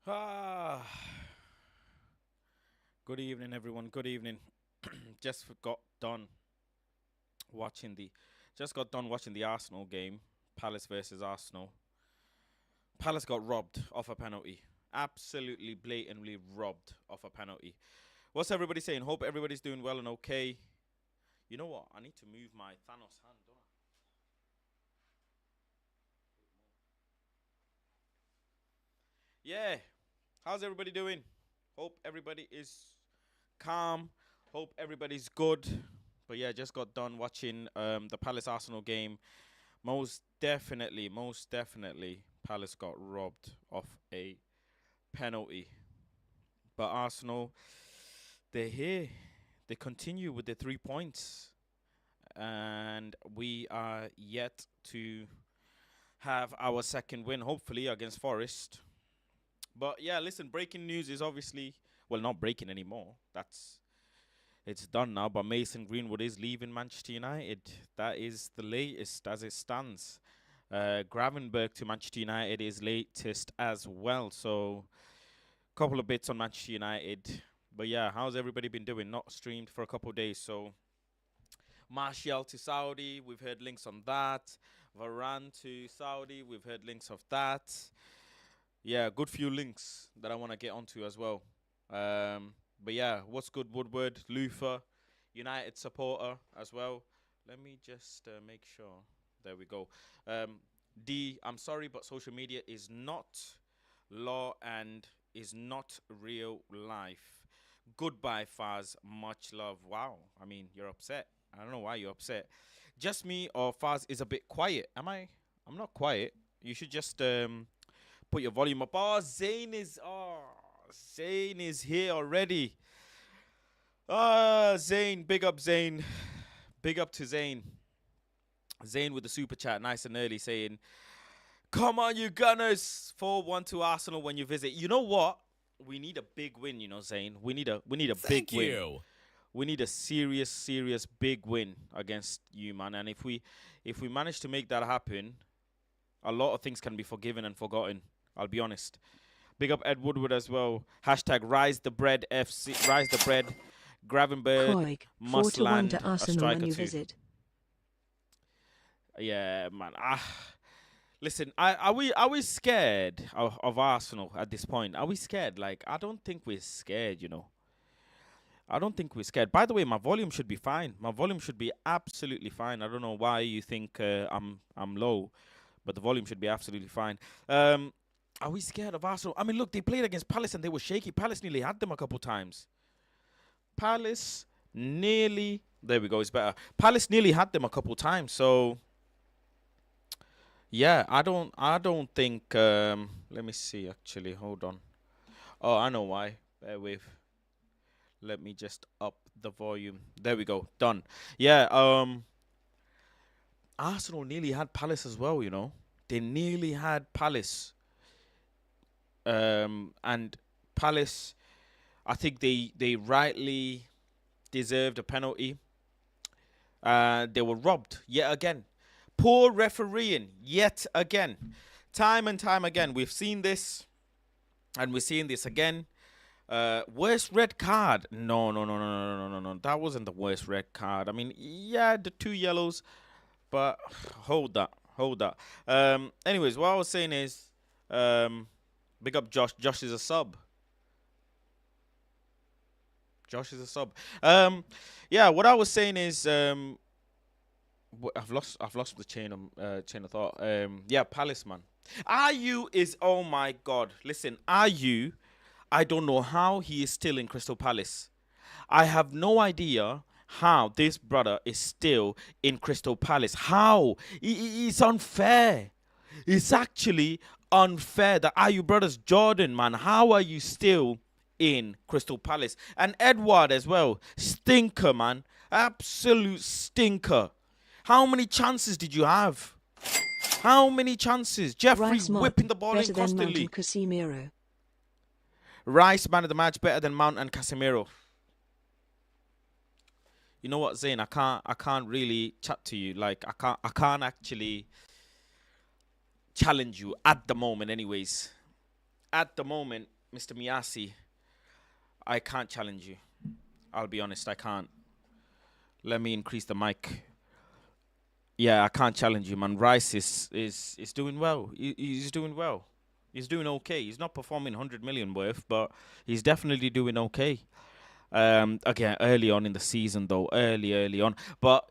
Ah, good evening, everyone. Good evening. just got done watching the, just got done watching the Arsenal game, Palace versus Arsenal. Palace got robbed off a penalty. Absolutely blatantly robbed off a penalty. What's everybody saying? Hope everybody's doing well and okay. You know what? I need to move my Thanos hand, don't I? Yeah. How's everybody doing? Hope everybody is calm. Hope everybody's good. But yeah, just got done watching the Palace Arsenal game. Most definitely, Palace got robbed of a penalty. But Arsenal, they're here. They continue with the 3 points. And we are yet to have our second win, hopefully, against Forest. But yeah, listen, breaking news is obviously, well, not breaking anymore. It's done now, but Mason Greenwood is leaving Manchester United. That is the latest as it stands. Gravenberg to Manchester United is latest as well. So, couple of bits on Manchester United. But yeah, how's everybody been doing? Not streamed for a couple of days. So, Martial to Saudi, we've heard links on that. Varane to Saudi, we've heard links of that. Yeah, good few links that I want to get onto as well. But yeah, what's good, Woodward, Luther, United supporter as well. Let me just make sure. There we go. D, I'm sorry, but social media is not law and is not real life. Goodbye, Faz. Much love. Wow. I mean, you're upset. I don't know why you're upset. Just me or Faz is a bit quiet. Am I? I'm not quiet. You should just put your volume up. Zane is here already. Zane, big up Zane. Big up to Zane. Zane with the super chat, nice and early, saying, "Come on, you Gunners! 4-1 to Arsenal when you visit." You know what? We need a big win, Zane. We need a big Thank win. you. We need a serious big win against you, man. And if we manage to make that happen, a lot of things can be forgiven and forgotten. I'll be honest. Big up Ed Woodward as well. Hashtag rise the bread FC. Rise the bread. Gravenberg Koig, 4 must to 1 land to a Arsenal when striker you too. visit. Yeah, man. Listen, are we scared of Arsenal at this point? Are we scared? Like, I don't think we're scared. I don't think we're scared. By the way, my volume should be fine. My volume should be absolutely fine. I don't know why you think I'm low, but the volume should be absolutely fine. Are we scared of Arsenal? I mean, look, they played against Palace and they were shaky. Palace nearly had them a couple times. Palace nearly. There we go. It's better. Palace nearly had them a couple times. So yeah, I don't think. Let me see. Actually, hold on. Oh, I know why. Bear with. Let me just up the volume. There we go. Done. Yeah. Arsenal nearly had Palace as well. They nearly had Palace. And Palace, I think they rightly deserved a penalty. They were robbed yet again. Poor refereeing yet again. Time and time again. We've seen this, and we're seeing this again. Worst red card? No, no, no, no, no, no, no, no. That wasn't the worst red card. I mean, yeah, the two yellows, but hold that. Anyways, what I was saying is, big up Josh. Josh is a sub. Josh is a sub. Yeah, what I was saying is, I've lost the chain of thought. Yeah, Palace, man. Ayu is, oh my god. Listen, Ayu, I don't know how he is still in Crystal Palace. I have no idea how this brother is still in Crystal Palace. How? It's unfair. It's actually unfair. The Ayu brothers, Jordan, man, how are you still in Crystal Palace? And Edward as well. Stinker, man. Absolute stinker. How many chances did you have? How many chances? Jeffrey Rice whipping Mark, the ball in better than Mount constantly. and Casemiro. Rice, man of the match, better than Mount and Casemiro. You know what, Zayn? I can't really chat to you. Like, I can't actually challenge you at the moment, anyways. at the moment, Mr. Miyasi, I can't challenge you. I'll be honest, I can't. Let me increase the mic. Yeah, I can't challenge you, man. Rice is doing well. He's doing well. He's doing okay. He's not performing 100 million worth, but he's definitely doing okay. Again, early on in the season, though, early on. But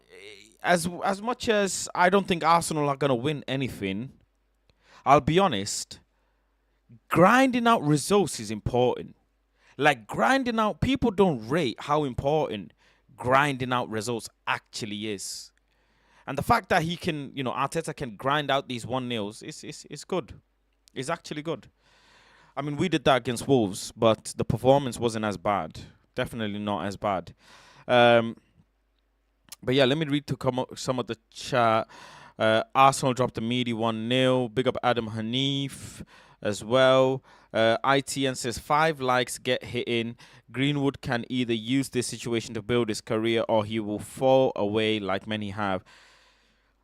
as much as I don't think Arsenal are gonna win anything, I'll be honest. Grinding out results is important. Like grinding out, people don't rate how important grinding out results actually is. And the fact that he can, Arteta can grind out these 1-0s is good. It's actually good. I mean, we did that against Wolves, but the performance wasn't as bad. Definitely not as bad. But yeah, let me read to some of the chat. Arsenal dropped the meaty 1-0. Big up Adam Hanif as well. ITN says 5 likes get hit in. Greenwood can either use this situation to build his career or he will fall away like many have.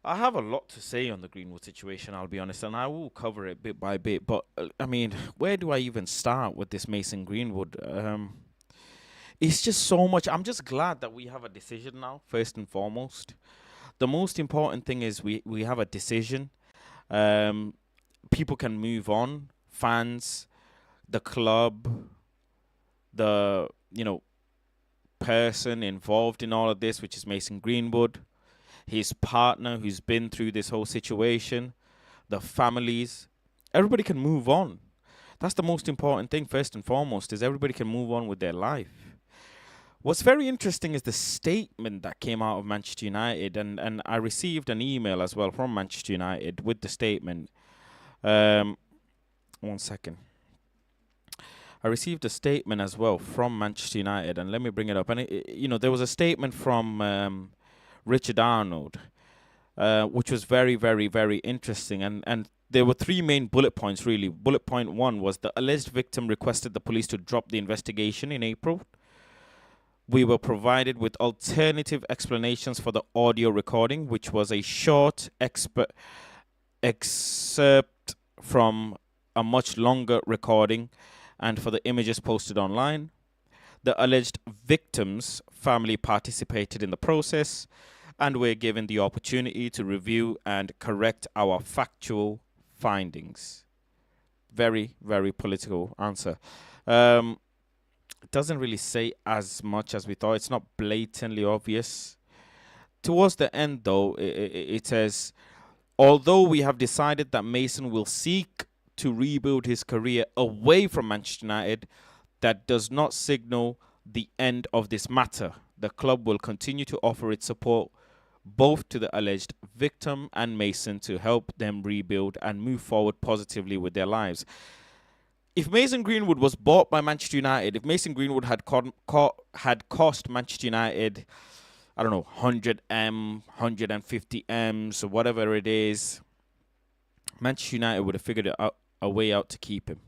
I have a lot to say on the Greenwood situation, I'll be honest, and I will cover it bit by bit. But, I mean, where do I even start with this Mason Greenwood? It's just so much. I'm just glad that we have a decision now, first and foremost. The most important thing is we have a decision. People can move on. Fans, the club, the, person involved in all of this, which is Mason Greenwood, his partner who's been through this whole situation, the families, everybody can move on. That's the most important thing, first and foremost, is everybody can move on with their life. What's very interesting is the statement that came out of Manchester United, and I received an email as well from Manchester United with the statement. 1 second. I received a statement as well from Manchester United, and let me bring it up. And, there was a statement from Richard Arnold, which was very, very, very interesting. And there were 3 main bullet points, really. Bullet point 1 was the alleged victim requested the police to drop the investigation in April. We were provided with alternative explanations for the audio recording, which was a short excerpt from a much longer recording, and for the images posted online. The alleged victim's family participated in the process, and were given the opportunity to review and correct our factual findings. Very, very political answer. It doesn't really say as much as we thought. It's not blatantly obvious. Towards the end, though, it says, although we have decided that Mason will seek to rebuild his career away from Manchester United, that does not signal the end of this matter. The club will continue to offer its support both to the alleged victim and Mason to help them rebuild and move forward positively with their lives. If Mason Greenwood was bought by Manchester United, if Mason Greenwood had cost Manchester United, I don't know, 100M, 150Ms, or whatever it is, Manchester United would have figured a way out to keep him.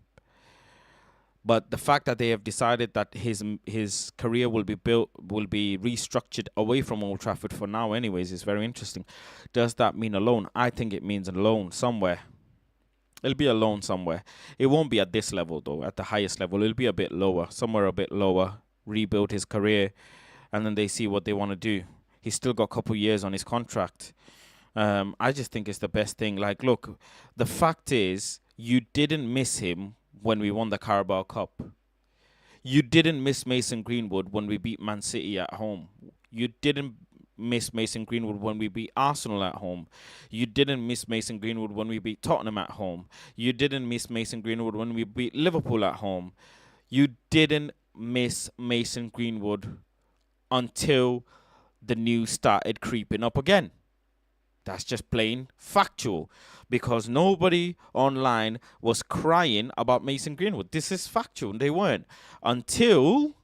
But the fact that they have decided that his career will be restructured away from Old Trafford for now anyways is very interesting. Does that mean a loan? I think it means a loan somewhere. It'll be a loan somewhere. It won't be at this level, though. At the highest level, it'll be a bit lower. Somewhere a bit lower. Rebuild his career. And then they see what they want to do. He's still got a couple years on his contract. I just think it's the best thing. Like, look, the fact is, you didn't miss him when we won the Carabao Cup. You didn't miss Mason Greenwood when we beat Man City at home. You didn't miss Mason Greenwood when we beat Arsenal at home. You didn't miss Mason Greenwood when we beat Tottenham at home. You didn't miss Mason Greenwood when we beat Liverpool at home. You didn't miss Mason Greenwood until the news started creeping up again. That's just plain factual, because nobody online was crying about Mason Greenwood. This is factual. They weren't until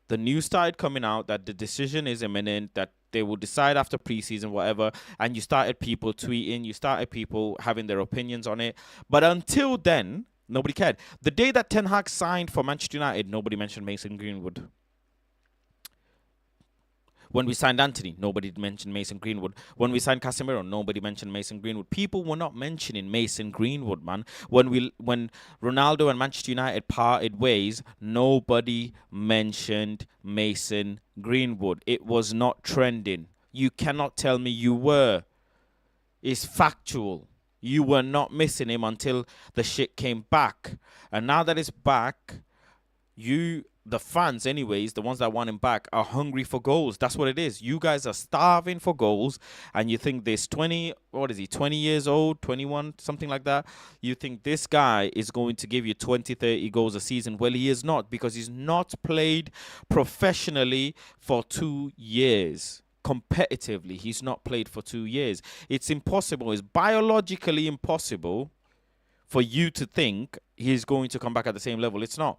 the news started coming out that the decision is imminent, that they will decide after preseason, whatever, and you started people tweeting, you started people having their opinions on it. But until then, nobody cared. The day that Ten Hag signed for Manchester United, nobody mentioned Mason Greenwood. When we signed Anthony, nobody mentioned Mason Greenwood. When we signed Casemiro, nobody mentioned Mason Greenwood. People were not mentioning Mason Greenwood, man. When Ronaldo and Manchester United parted ways, nobody mentioned Mason Greenwood. It was not trending. You cannot tell me you were. It's factual. You were not missing him until the shit came back. And now that it's back, the fans anyways, the ones that want him back, are hungry for goals. That's what it is. You guys are starving for goals, and you think this 20 years old, 21, something like that, you think this guy is going to give you 20, 30 goals a season. Well, he is not, because he's not played professionally for 2 years. Competitively, he's not played for 2 years. It's impossible. It's biologically impossible for you to think he's going to come back at the same level. It's not.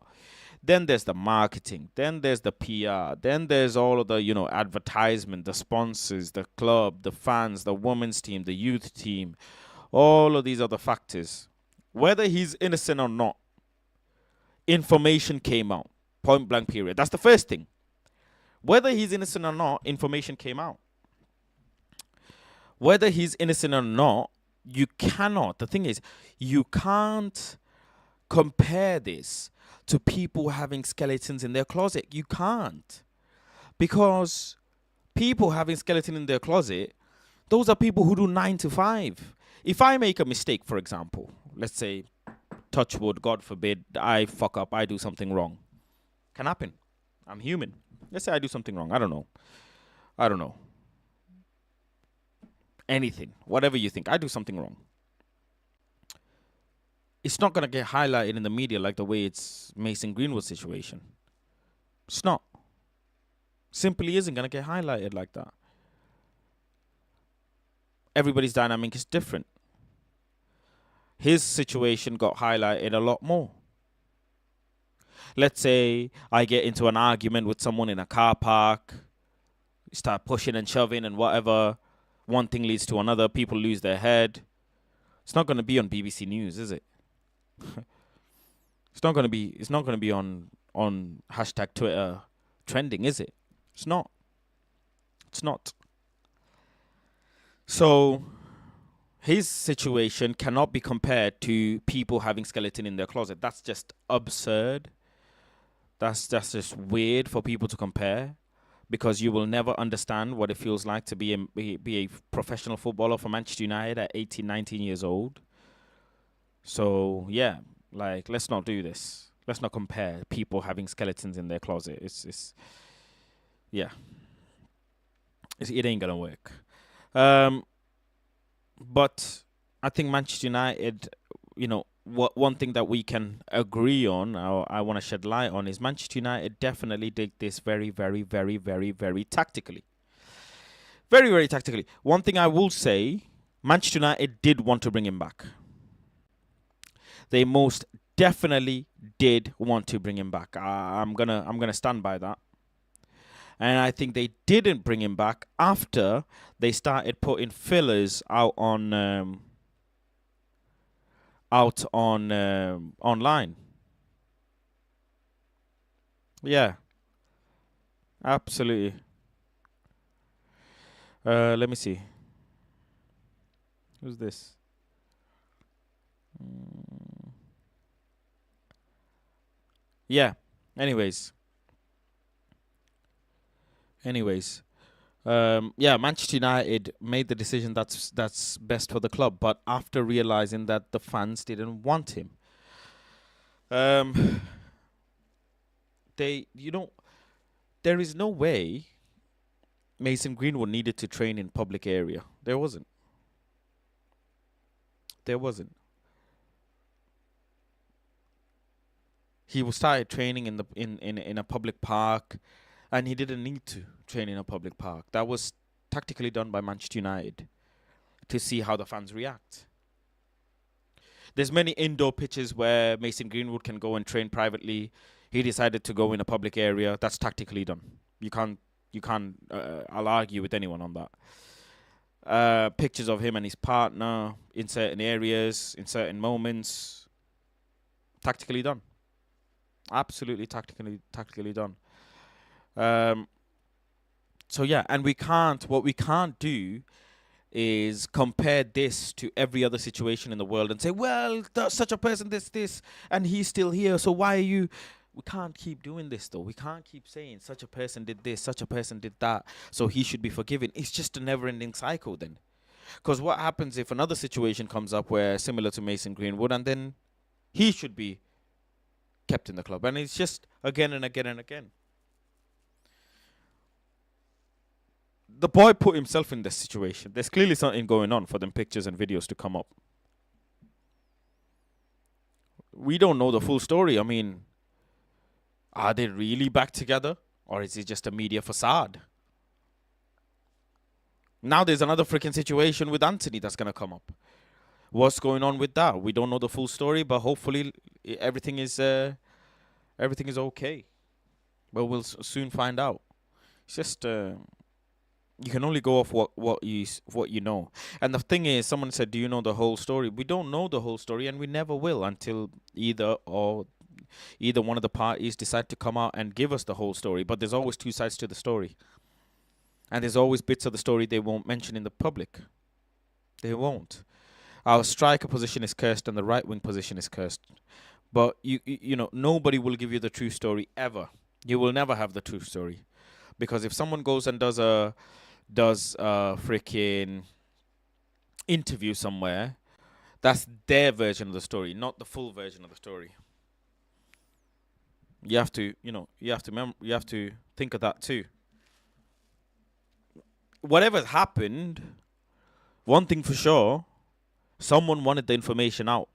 Then there's the marketing. Then there's the PR. Then there's all of the, advertisement, the sponsors, the club, the fans, the women's team, the youth team, all of these other factors. Whether he's innocent or not, information came out. Point blank period. That's the first thing. Whether he's innocent or not, information came out. Whether he's innocent or not, you cannot. The thing is, you can't compare this to people having skeletons in their closet. You can't. Because people having skeleton in their closet, those are people who do 9 to 5. If I make a mistake, for example, let's say, touch wood, God forbid, I fuck up, I do something wrong. Can happen. I'm human. Let's say I do something wrong. I don't know. Anything. Whatever you think. I do something wrong. It's not going to get highlighted in the media like the way it's Mason Greenwood's situation. It's not. Simply isn't going to get highlighted like that. Everybody's dynamic is different. His situation got highlighted a lot more. Let's say I get into an argument with someone in a car park, start pushing and shoving and whatever. One thing leads to another. People lose their head. It's not going to be on BBC News, is it? It's not going to be on hashtag Twitter trending, is it? It's not. It's not. So his situation cannot be compared to people having skeleton in their closet. That's just absurd. That's just weird for people to compare, because you will never understand what it feels like to be a professional footballer for Manchester United at 18, 19 years old. So, yeah, let's not do this. Let's not compare people having skeletons in their closet. It ain't going to work. But I think Manchester United, one thing that we can agree on, or I want to shed light on, is Manchester United definitely did this very, very, very, very, very tactically. Very, very tactically. One thing I will say, Manchester United did want to bring him back. They most definitely did want to bring him back. I'm gonna stand by that. And I think they didn't bring him back after they started putting fillers out on online. Yeah, absolutely. Let me see. Who's this? Yeah. Anyways. Yeah, Manchester United made the decision that's best for the club, but after realizing that the fans didn't want him. There is no way Mason Greenwood needed to train in public area. There wasn't. He started training in a public park, and he didn't need to train in a public park. That was tactically done by Manchester United to see how the fans react. There's many indoor pitches where Mason Greenwood can go and train privately. He decided to go in a public area. That's tactically done. You can't. I'll argue with anyone on that. Pictures of him and his partner in certain areas, in certain moments. Tactically done. Absolutely tactically done. So yeah, and what we can't do is compare this to every other situation in the world and say, well, such a person this and he's still here, so why are you? We can't keep doing this though. We can't keep saying such a person did this, such a person did that, so he should be forgiven. It's just a never-ending cycle then. Because what happens if another situation comes up where similar to Mason Greenwood, and then he should be kept in the club, and it's just again and again and again. The boy put himself in this situation. There's clearly something going on for them pictures and videos to come up. We don't know the full story. I mean, are they really back together? Or is it just a media facade? Now there's another freaking situation with Anthony that's going to come up. What's going on with that? We don't know the full story, but hopefully everything is okay. But we'll soon find out. It's just you can only go off what you know. And the thing is, someone said, "Do you know the whole story?" We don't know the whole story, and we never will until either one of the parties decide to come out and give us the whole story. But there's always two sides to the story, and there's always bits of the story they won't mention in the public. They won't. Our striker position is cursed, and the right wing position is cursed. But you know, nobody will give you the true story ever. You will never have the true story, because if someone goes and does a freaking interview somewhere, that's their version of the story, not the full version of the story. You have to think of that too. Whatever happened, one thing for sure, someone wanted the information out.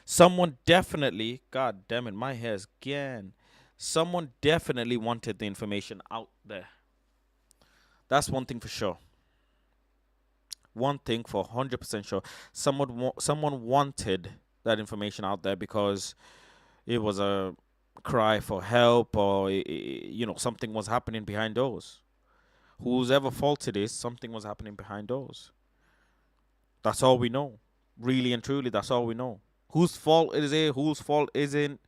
Someone definitely, God damn it, my hair's again. Someone definitely wanted the information out there. That's one thing for sure. One thing for 100% sure. Someone wanted that information out there because it was a cry for help, or something was happening behind doors. Whose ever fault it is, something was happening behind doors. That's all we know. Really and truly, that's all we know. Whose fault is it? Whose fault isn't?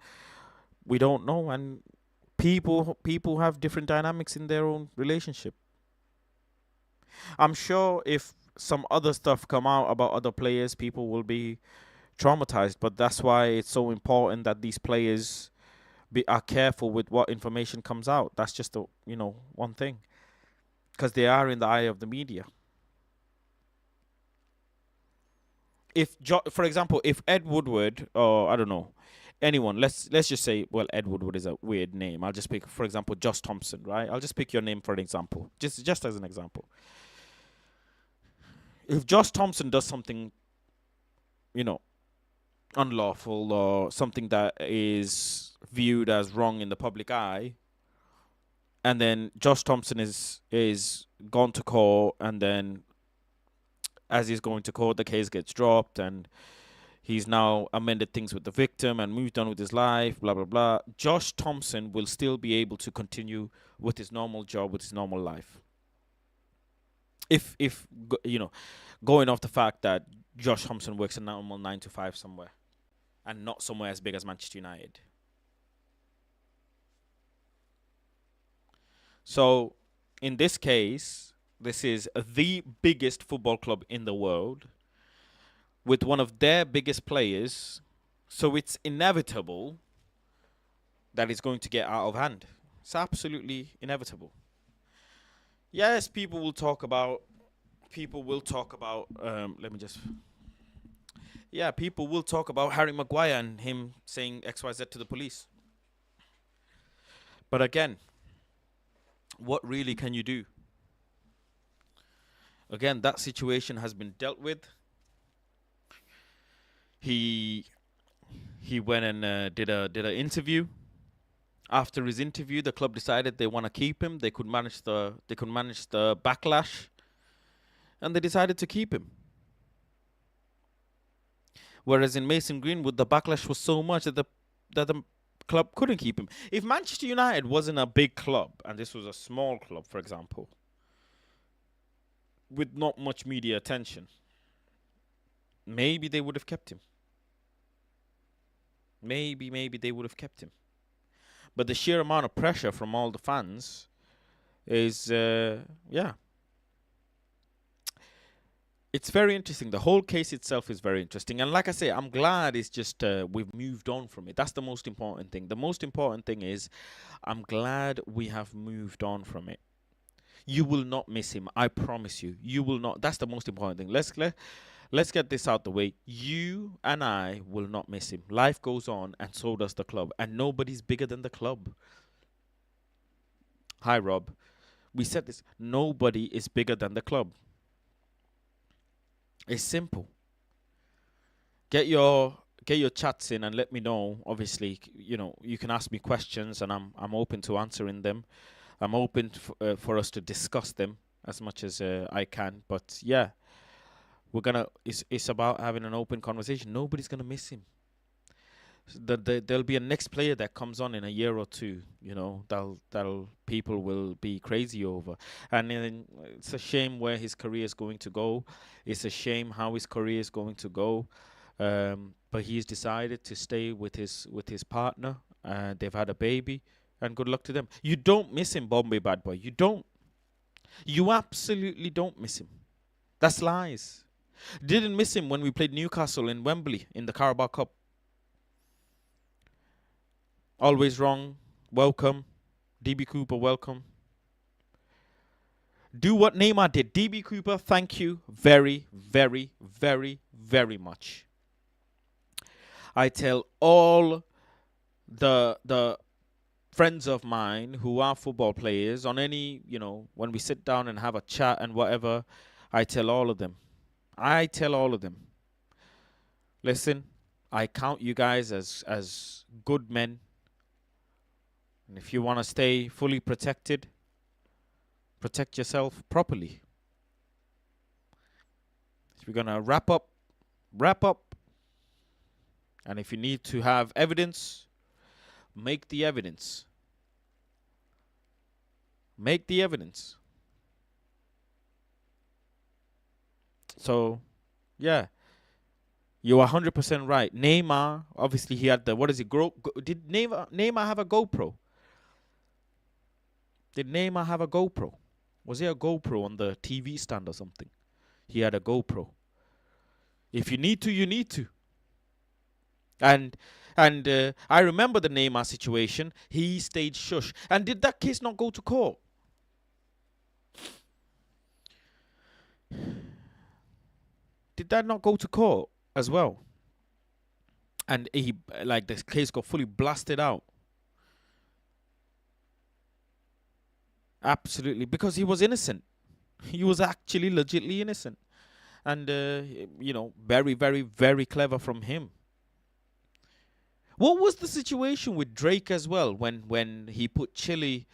We don't know. And people have different dynamics in their own relationship. I'm sure if some other stuff come out about other players, people will be traumatized. But that's why it's so important that these players are careful with what information comes out. That's just one thing, because they are in the eye of the media. For example, if Ed Woodward, or I don't know, anyone, let's just say, well, Ed Woodward is a weird name. I'll just pick, for example, Josh Thompson, right? I'll just pick your name for an example, just as an example. If Josh Thompson does something, unlawful, or something that is viewed as wrong in the public eye, and then Josh Thompson is gone to court, and then as he's going to court, the case gets dropped, and he's now amended things with the victim and moved on with his life, blah, blah, blah. Josh Thompson will still be able to continue with his normal job, with his normal life. If going off the fact that Josh Thompson works a normal 9 to 5 somewhere, and not somewhere as big as Manchester United. So, in this case, this is the biggest football club in the world with one of their biggest players. So it's inevitable that it's going to get out of hand. It's absolutely inevitable. Yes, people will talk about people will talk about Harry Maguire and him saying XYZ to the police. But again, what really can you do? Again, that situation has been dealt with. He went and did an interview. After his interview, the club decided they want to keep him. They could manage the backlash, and they decided to keep him. Whereas in Mason Greenwood, the backlash was so much that the club couldn't keep him. If Manchester United wasn't a big club and this was a small club, for example, with not much media attention, maybe they would have kept him. Maybe they would have kept him. But the sheer amount of pressure from all the fans is yeah, it's very interesting. The whole case itself is very interesting, and like I say, I'm glad it's just we've moved on from it. That's the most important thing. The most important thing is I'm glad we have moved on from it. You will not miss him. I promise you. You will not. That's the most important thing. Let's get this out the way. You and I will not miss him. Life goes on, and so does the club, and nobody's bigger than the club. Hi, Rob. We said this. Nobody is bigger than the club. It's simple. Get your chats in and let me know. Obviously, you can ask me questions, and I'm open to answering them. I'm open for us to discuss them as much as I can. But yeah, it's about having an open conversation. Nobody's gonna miss him. There'll be a next player that comes on in a year or two. That'll people will be crazy over, and then it's a shame where his career is going to go. It's a shame how his career is going to go. But he's decided to stay with his partner. They've had a baby, and good luck to them. You don't miss him, Bombay Bad Boy. You don't. You absolutely don't miss him. That's lies. Didn't miss him when we played Newcastle in Wembley in the Carabao Cup. Always wrong. Welcome. DB Cooper, welcome. Do what Neymar did. DB Cooper, thank you very, very, very, very much. I tell all the friends of mine who are football players on any, when we sit down and have a chat and whatever, I tell all of them. Listen, I count you guys as good men. And if you want to stay fully protected, protect yourself properly. If you're going to wrap up. And if you need to have evidence, make the evidence. So, yeah. You're 100% right. Neymar, obviously he had did Neymar have a GoPro? Did Neymar have a GoPro? Was there a GoPro on the TV stand or something? He had a GoPro. If you need to, you need to. And I remember the Neymar situation. He stayed shush. And did that case not go to court? Did that not go to court as well? And the case got fully blasted out. Absolutely, because he was innocent. He was actually legitimately innocent. And, very, very, very clever from him. What was the situation with Drake as well when he put chili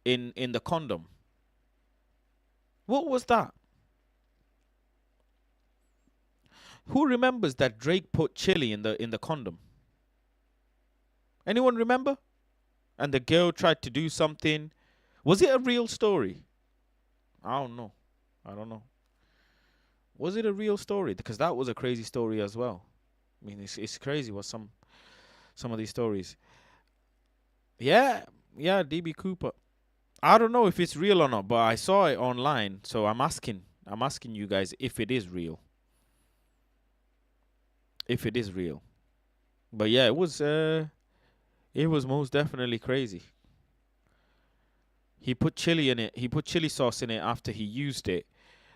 in the condom? What was that? Who remembers that Drake put chili in the condom? Anyone remember? And the girl tried to do something. Was it a real story? I don't know. Was it a real story? Because that was a crazy story as well. I mean, it's crazy what some of these stories. Yeah, DB Cooper. I don't know if it's real or not, but I saw it online, so I'm asking you guys if it is real. If it is real. But yeah, it was most definitely crazy. He put chili in it. He put chili sauce in it after he used it.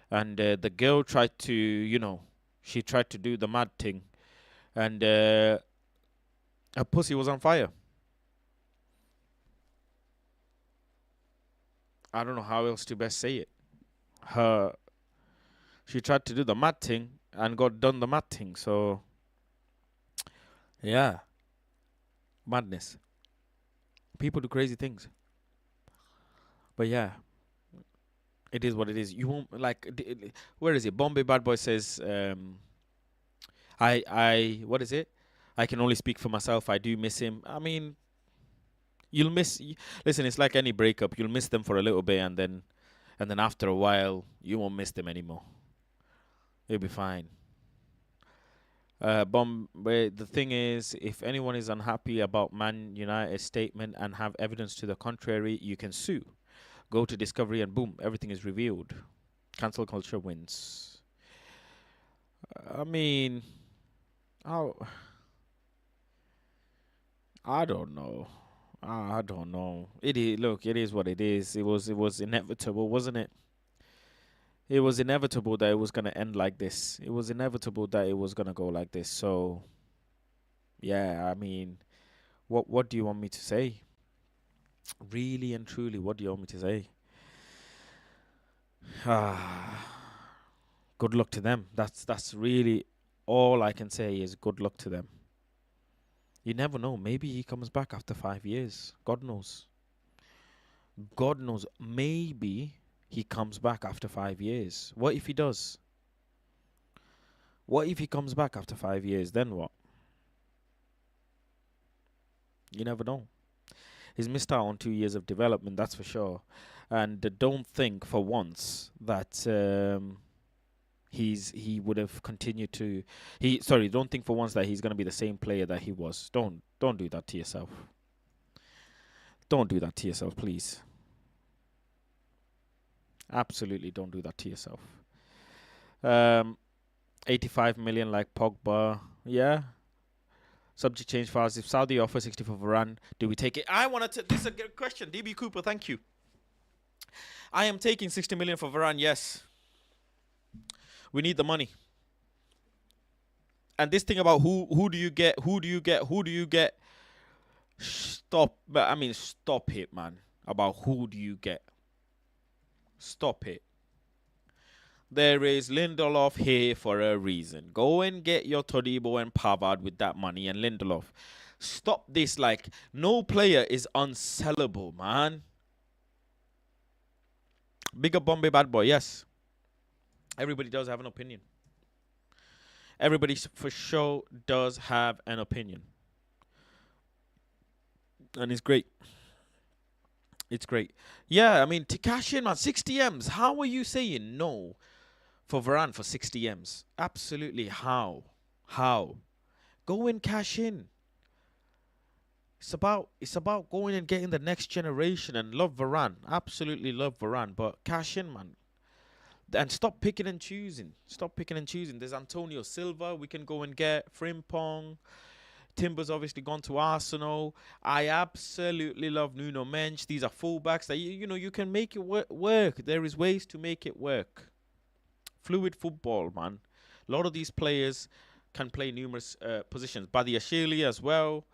And the girl tried to, she tried to do the mad thing. And her pussy was on fire. I don't know how else to best say it. She tried to do the mad thing and got done the mad thing. So, yeah. Madness. People do crazy things. But yeah. It is what it is. You won't where is it? Bombay Bad Boy says, what is it? I can only speak for myself. I do miss him. I mean, listen, it's like any breakup. You'll miss them for a little bit, and then after a while, you won't miss them anymore. You'll be fine. Bombay, the thing is, if anyone is unhappy about Man United's statement and have evidence to the contrary, you can sue. Go to Discovery and boom, everything is revealed. Cancel culture wins. I mean, how? I don't know. I don't know. It is. Look, it is what it is. It was inevitable, wasn't it? It was inevitable that it was gonna end like this. It was inevitable that it was gonna go like this. So yeah, I mean, what do you want me to say? Really and truly, what do you want me to say? Ah, good luck to them. That's really all I can say is good luck to them. You never know. Maybe he comes back after 5 years. God knows. God knows. Maybe he comes back after 5 years. What if he does? What if he comes back after 5 years? Then what? You never know. He's missed out on 2 years of development, that's for sure. And don't think for once that he would have continued to don't think for once that he's going to be the same player that he was. Don't do that to yourself. Don't do that to yourself, please. Absolutely don't do that to yourself. 85 million like Pogba. Yeah. Subject change files. If Saudi offer 60 for Varane, do we take it? I wanted to. This is a good question. DB Cooper, thank you. I am taking 60 million for Varane, yes. We need the money. And this thing about who do you get? Stop. I mean, stop it, man. About who do you get? Stop it. There is Lindelof here for a reason. Go and get your Todibo and Pavard with that money and Lindelof. Stop this. Like, no player is unsellable, man. Bigger Bombay bad boy, yes. Everybody does have an opinion. Everybody for sure does have an opinion. And it's great. It's great. Yeah, I mean, to cash in, man, 60 M's. How are you saying no for Varane for 60 M's? Absolutely. How? Go and cash in. It's about going and getting the next generation and love Varane. Absolutely love Varane. But cash in, man. And stop picking and choosing. There's Antonio Silva we can go and get. Frimpong. Timber's obviously gone to Arsenal. I absolutely love Nuno Mensch. These are fullbacks that you can make it work. There is ways to make it work. Fluid football, man. A lot of these players can play numerous positions. Badiashile as well.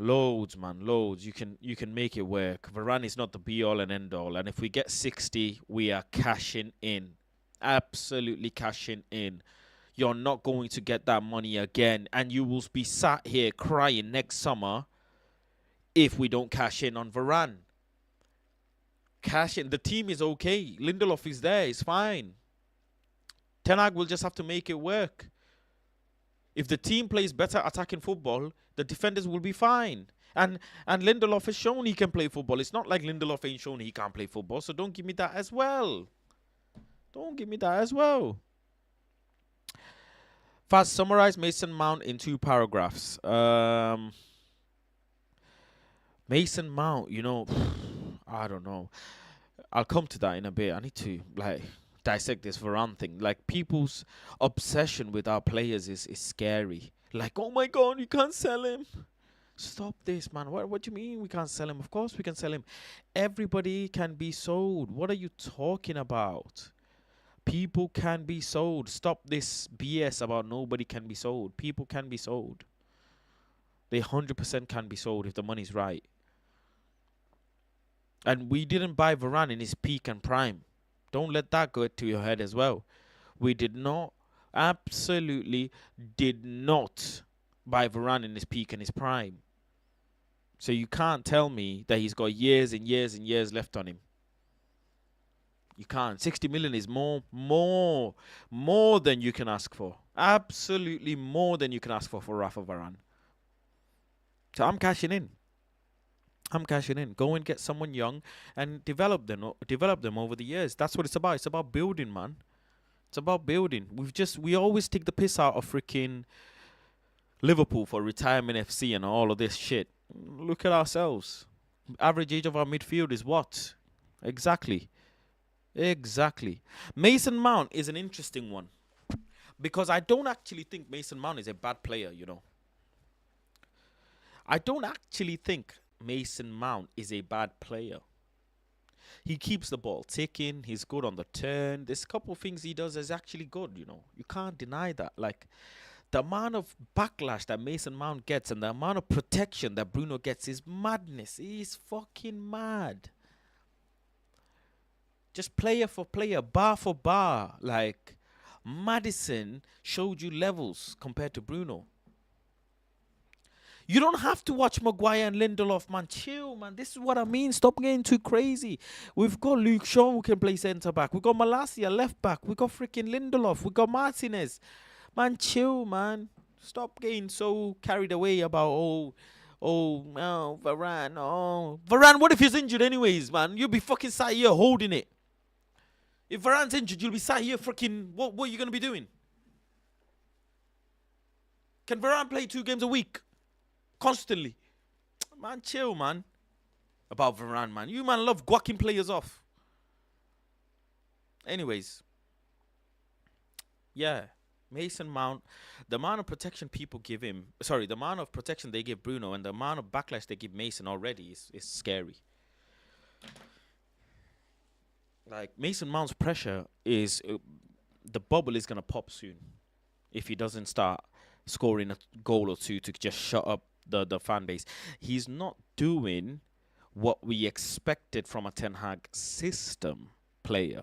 Loads, man, loads. You can make it work. Varane is not the be all and end all. And if we get 60, we are cashing in. Absolutely cashing in. You're not going to get that money again. And you will be sat here crying next summer if we don't cash in on Varane. Cash in. The team is okay. Lindelof is there. It's fine. Ten Hag will just have to make it work. If the team plays better attacking football, the defenders will be fine. And Lindelof has shown he can play football. It's not like Lindelof ain't shown he can't play football. So don't give me that as well. Fast summarize Mason Mount in 2 paragraphs. Mason Mount, I don't know. I'll come to that in a bit. I need to dissect this Varane thing. Like, people's obsession with our players is scary. Like, oh my God, you can't sell him. Stop this, man. What do you mean we can't sell him? Of course we can sell him. Everybody can be sold. What are you talking about? People can be sold. Stop this BS about nobody can be sold. People can be sold. They 100% can be sold if the money's right. And we didn't buy Varane in his peak and prime. Don't let that go to your head as well. We did not, absolutely did not buy Varane in his peak and his prime. So you can't tell me that he's got years and years and years left on him. You can't. 60 million is more than you can ask for. Absolutely more than you can ask for Rafa Varane. So I'm cashing in. Go and get someone young and develop them over the years. That's what it's about. It's about building, man. It's about building. We always take the piss out of freaking Liverpool for retirement FC and all of this shit. Look at ourselves. Average age of our midfield is what? Exactly. Exactly. Mason Mount is an interesting one because I don't actually think Mason Mount is a bad player, you know. I don't actually think Mason Mount is a bad player. He keeps the ball ticking. He's good on the turn. There's a couple of things he does is actually good, you know. You can't deny that. Like the amount of backlash that Mason Mount gets and the amount of protection that Bruno gets is madness. He's fucking mad. Just player for player, bar for bar. Like Madison showed you levels compared to Bruno. You don't have to watch Maguire and Lindelof, man. Chill, man. This is what I mean. Stop getting too crazy. We've got Luke Shaw who can play centre back. We got Malacia left back. We got freaking Lindelof. We got Martinez. Man, chill, man. Stop getting so carried away about Varane. Oh, Varane. What if he's injured anyways, man? You'll be fucking sat here holding it. If Varane's injured, you'll be sat here freaking. What are you gonna be doing? Can Varane play 2 games a week? Constantly. Man, chill, man. About Varane, man. You, man, love guacking players off. Anyways. Yeah. Mason Mount. The amount of protection people give him. Sorry, the amount of protection they give Bruno and the amount of backlash they give Mason already is scary. Like, Mason Mount's pressure is... the bubble is going to pop soon. If he doesn't start scoring a goal or two to just shut up the fan base. He's not doing what we expected from a Ten Hag system player.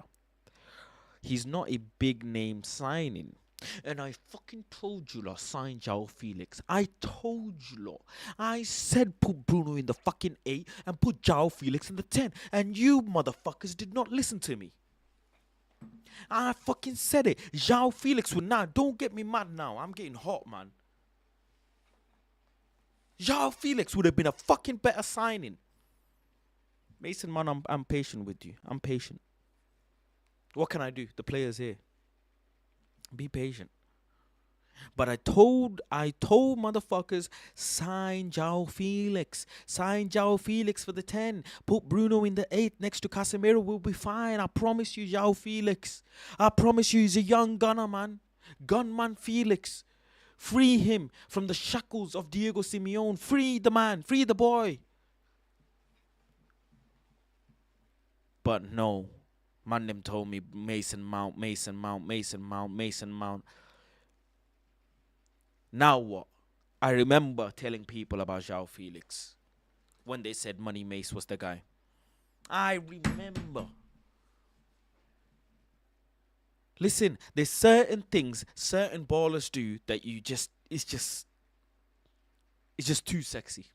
He's not a big name signing. And I fucking told you lot, sign João Felix. I told you lot. I said put Bruno in the fucking 8 and put João Felix in the 10. And you motherfuckers did not listen to me. I fucking said it. João Felix would not. Don't get me mad now. I'm getting hot, man. João Felix would have been a fucking better signing. Mason, man, I'm patient with you. I'm patient. What can I do? The player's here. Be patient. But I told motherfuckers, sign João Felix. Sign João Felix for the 10. Put Bruno in the 8 next to Casemiro. We'll be fine. I promise you, João Felix. I promise you, he's a young gunner, man. Gunman Felix. Free him from the shackles of Diego Simeone. Free the man. Free the boy. But no. Man them told me Mason Mount, Mason Mount, Mason Mount, Mason Mount. Now what? I remember telling people about João Felix when they said Money Mace was the guy. I remember. Listen, there's certain things certain ballers do that you just it's just too sexy.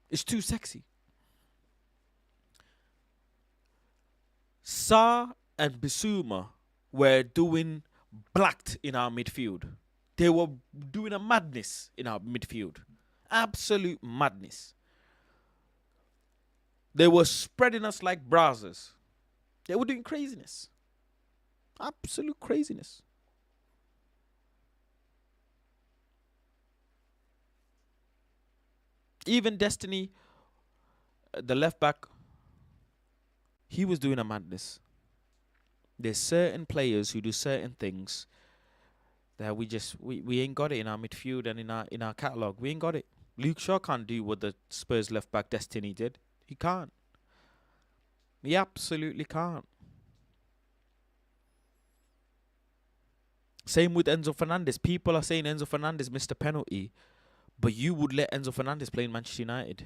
It's too sexy. Sa and Bissouma were doing blacked in our midfield. They were doing a madness in our midfield. Absolute madness. They were spreading us like brazzers. They were doing craziness. Absolute craziness. Even Destiny, the left back, he was doing a madness. There's certain players who do certain things that we ain't got it in our midfield and in our catalogue. We ain't got it. Luke Shaw can't do what the Spurs left back Destiny did. He can't. He absolutely can't. Same with Enzo Fernandez. People are saying Enzo Fernandez missed a penalty, but you would let Enzo Fernandez play in Manchester United.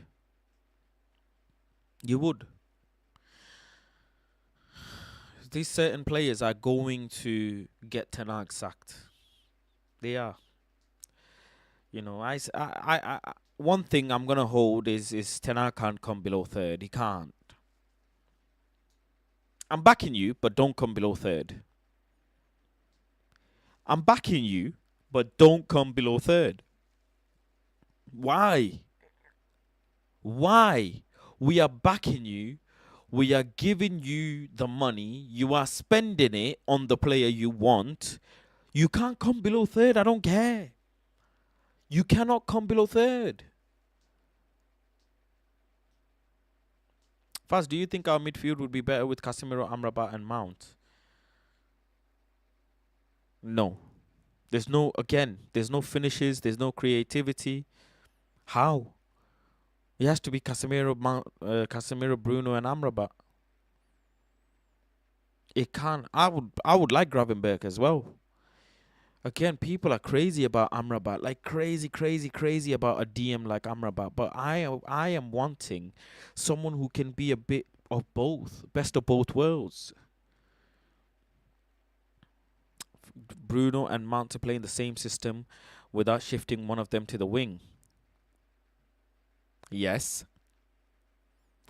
You would. These certain players are going to get Ten Hag sacked. They are. You know, I one thing I'm gonna hold is Ten Hag can't come below 3rd. He can't. I'm backing you, but don't come below 3rd. I'm backing you, but don't come below 3rd. Why? Why? We are backing you. We are giving you the money. You are spending it on the player you want. You can't come below 3rd. I don't care. You cannot come below 3rd. Faz, do you think our midfield would be better with Casemiro, Amrabat, and Mount? No. There's no finishes, there's no creativity. How? It has to be Casemiro, Bruno, and Amrabat. It can't. I would like Gravenberg as well. Again, people are crazy about Amrabat, like crazy, crazy, crazy about a DM like Amrabat. But I am wanting someone who can be a bit of both, best of both worlds. Bruno and Mount to play in the same system without shifting one of them to the wing. Yes.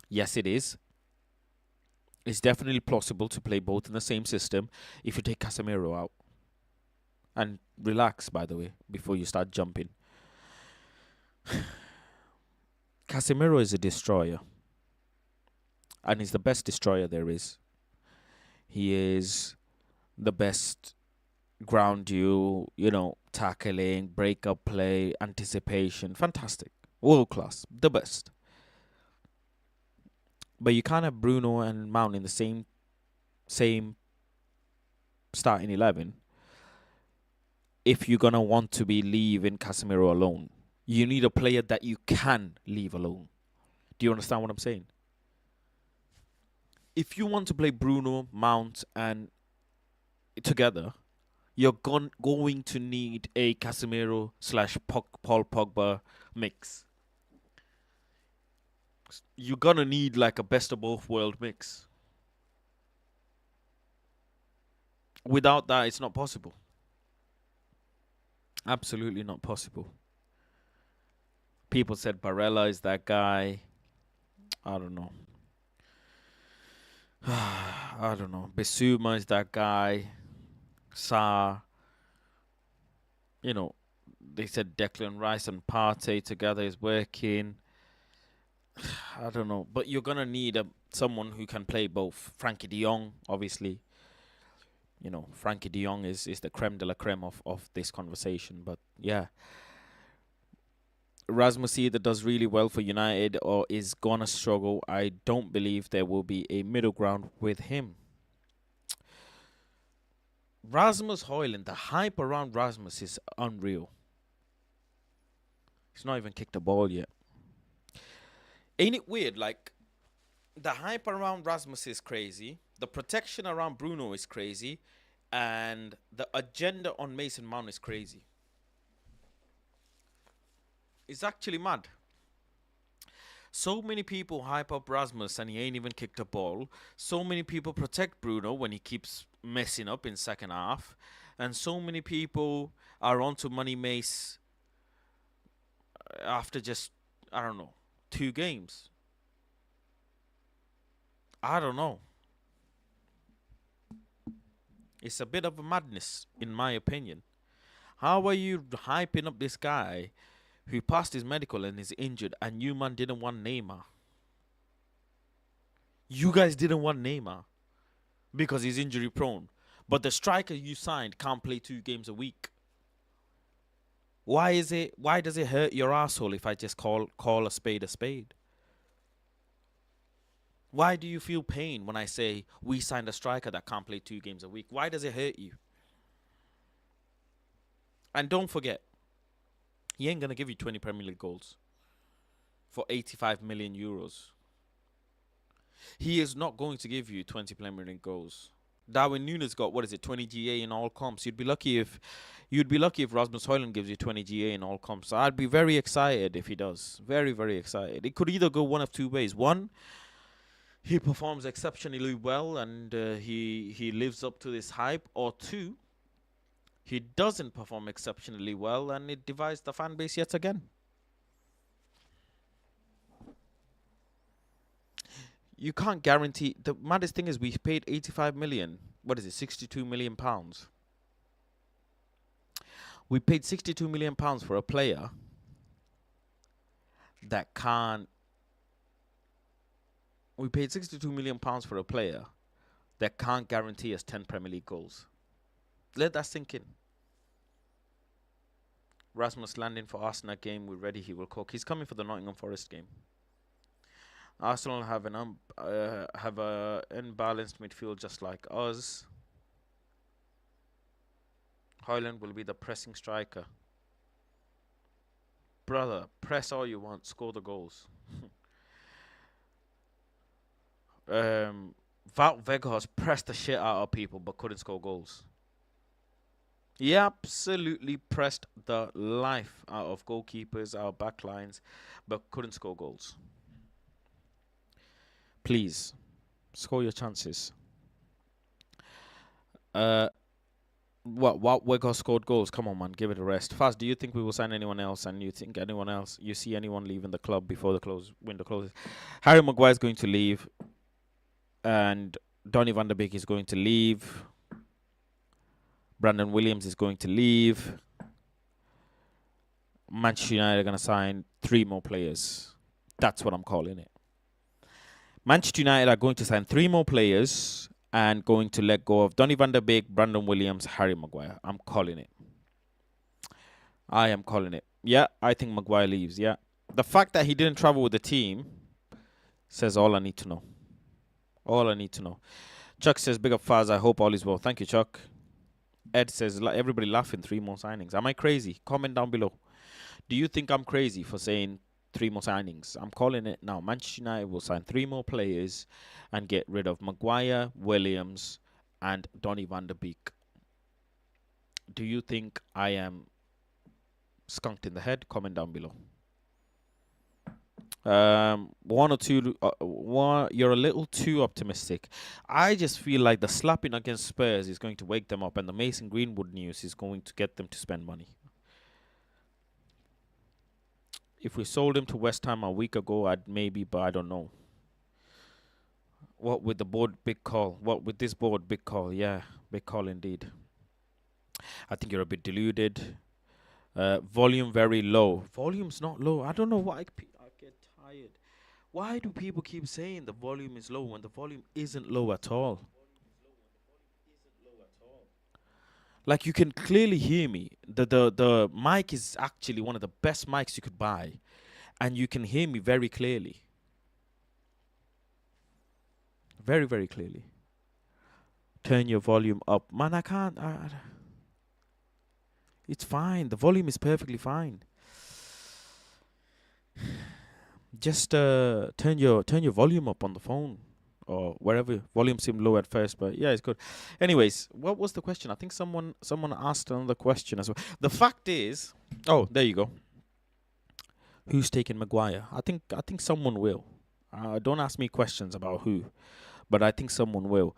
Yes, it is. It's definitely possible to play both in the same system if you take Casemiro out. And relax, by the way, before you start jumping. Casemiro is a destroyer. And he's the best destroyer there is. He is the best ground tackling, break up play, anticipation. Fantastic. World class. The best. But you can't have Bruno and Mount in the same starting 11 if you're going to want to be leaving Casemiro alone. You need a player that you can leave alone. Do you understand what I'm saying? If you want to play Bruno, Mount, and together, you're going to need a Casemiro / Paul Pogba mix. You're going to need like a best of both world mix. Without that, it's not possible. Absolutely not possible. People said Barella is that guy. I don't know. I don't know. Bissouma is that guy. Sarr. They said Declan Rice and Partey together is working. I don't know. But you're going to need someone who can play both. Frankie de Jong, obviously. Frankie de Jong is the creme de la creme of this conversation. But, yeah. Rasmus either does really well for United or is going to struggle. I don't believe there will be a middle ground with him. Rasmus Højlund, the hype around Rasmus is unreal. He's not even kicked a ball yet. Ain't it weird? Like, the hype around Rasmus is crazy. The protection around Bruno is crazy. And the agenda on Mason Mount is crazy. It's actually mad. So many people hype up Rasmus and he ain't even kicked a ball. So many people protect Bruno when he keeps messing up in second half. And so many people are onto Money Mace after just, 2 games. I don't know. It's a bit of a madness, in my opinion. How are you hyping up this guy who passed his medical and is injured, and you, man, didn't want Neymar? You guys didn't want Neymar because he's injury prone. But the striker you signed can't play 2 games a week. Why does it hurt your asshole if I just call a spade a spade? Why do you feel pain when I say we signed a striker that can't play 2 games a week? Why does it hurt you? And don't forget, he ain't going to give you 20 Premier League goals for 85 million euros. He is not going to give you 20 Premier League goals. Darwin Núñez got 20 GA in all comps. You'd be lucky if Rasmus Højlund gives you 20 GA in all comps. So I'd be very excited if he does. Very, very excited. It could either go one of 2 ways. One, he performs exceptionally well and he lives up to this hype. Or 2, he doesn't perform exceptionally well and it divides the fan base yet again. You can't guarantee. The maddest thing is we paid 85 million. 62 million pounds. We paid 62 million pounds for a player that can't. We paid 62 million pounds for a player that can't guarantee us 10 Premier League goals. Let that sink in. Rasmus landing for Arsenal game. We're ready. He will cook. He's coming for the Nottingham Forest game. Arsenal have have a imbalanced midfield just like us. Hoyland will be the pressing striker. Brother, press all you want, score the goals. um, Wout Weghorst pressed the shit out of people but couldn't score goals. He absolutely pressed the life out of goalkeepers, our backlines, but couldn't score goals. Please, score your chances. What Weghorst scored goals? Come on, man, give it a rest. Fast, do you think we will sign anyone else? And you think anyone else? You see anyone leaving the club before the window closes? Harry Maguire is going to leave, and Donny van der Beek is going to leave. Brandon Williams is going to leave. Manchester United are going to sign 3 more players. That's what I'm calling it. Manchester United are going to sign 3 more players and going to let go of Donny van der Beek, Brandon Williams, Harry Maguire. I'm calling it. I am calling it. Yeah, I think Maguire leaves. Yeah. The fact that he didn't travel with the team says all I need to know. All I need to know. Chuck says, big up Faz. I hope all is well. Thank you, Chuck. Ed says, everybody laughing, 3 more signings. Am I crazy? Comment down below. Do you think I'm crazy for saying 3 more signings? I'm calling it now. Manchester United will sign 3 more players and get rid of Maguire, Williams, and Donny van der Beek. Do you think I am skunked in the head? Comment down below. 1 or 2. You're a little too optimistic. I just feel like the slapping against Spurs is going to wake them up, and the Mason Greenwood news is going to get them to spend money. If we sold him to West Ham a week ago, I'd maybe, but I don't know. What with the board, big call. What with this board, big call. Yeah, big call indeed. I think you're a bit deluded. Volume very low. Volume's not low. I don't know why I get tired. Why do people keep saying the volume is low when the volume isn't low at all? Like, you can clearly hear me. The mic is actually one of the best mics you could buy, and you can hear me very clearly. Very, very clearly. Turn your volume up. Man, I can't. It's fine. The volume is perfectly fine. Just turn your volume up on the phone or wherever. Volume seemed low at first, but yeah, it's good. Anyways, what was the question? I think someone asked another question as well. The fact is, oh, there you go. Who's taking Maguire? I think someone will. Don't ask me questions about who, but I think someone will.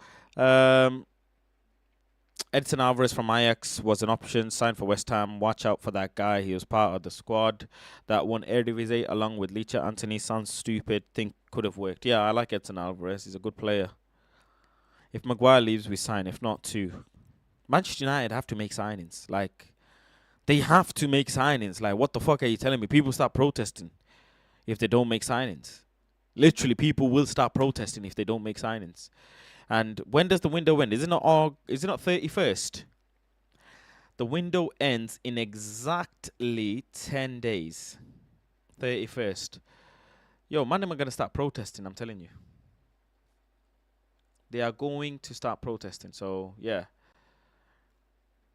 Edson Alvarez from Ajax was an option, signed for West Ham. Watch out for that guy. He was part of the squad that won Eredivisie along with Licha Anthony. Sounds stupid. Think could have worked. Yeah, I like Edson Alvarez. He's a good player. If Maguire leaves, we sign. If not, too. Manchester United have to make signings. Like, they have to make signings. Like, what the fuck are you telling me? People start protesting if they don't make signings. Literally, people will start protesting if they don't make signings. And when does the window end? Is it not 31st? The window ends in exactly 10 days. 31st. Yo, man, them are going to start protesting, I'm telling you. They are going to start protesting. So, yeah.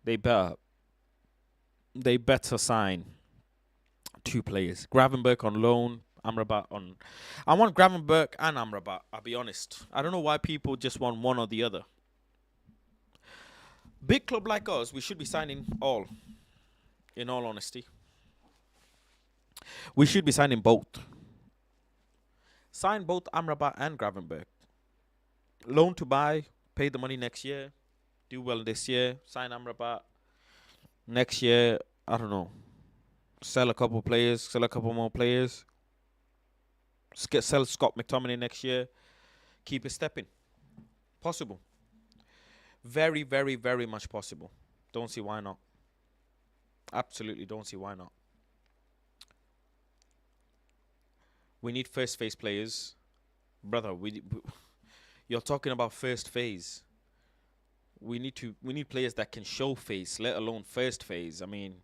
They better sign 2 players. Gravenberch on loan. Amrabat on. I want Gravenberch and Amrabat. I'll be honest. I don't know why people just want one or the other. Big club like us, we should be signing all. In all honesty, we should be signing both. Sign both Amrabat and Gravenberch. Loan to buy. Pay the money next year. Do well this year. Sign Amrabat. Next year, I don't know. Sell a couple players. Sell a couple more players. Sell Scott McTominay next year. Keep it stepping. Possible. Very, very, very much possible. Don't see why not. Absolutely don't see why not. We need first phase players. Brother, you're talking about first phase. We need players that can show phase, let alone first phase. I mean,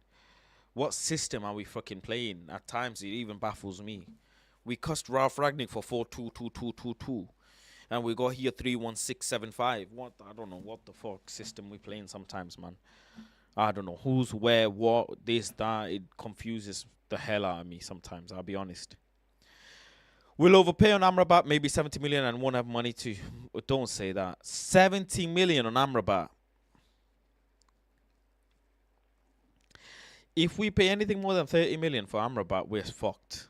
what system are we fucking playing? At times it even baffles me. We cussed Ralph Ragnick for 4-2-2-2-2-2. And we got here 3-1-6-7-5. What? I don't know what the fuck system we playing sometimes, man. I don't know who's where, what, this, that. It confuses the hell out of me sometimes, I'll be honest. We'll overpay on Amrabat, maybe 70 million, and won't have money to. Don't say that. 70 million on Amrabat. If we pay anything more than 30 million for Amrabat, we're fucked.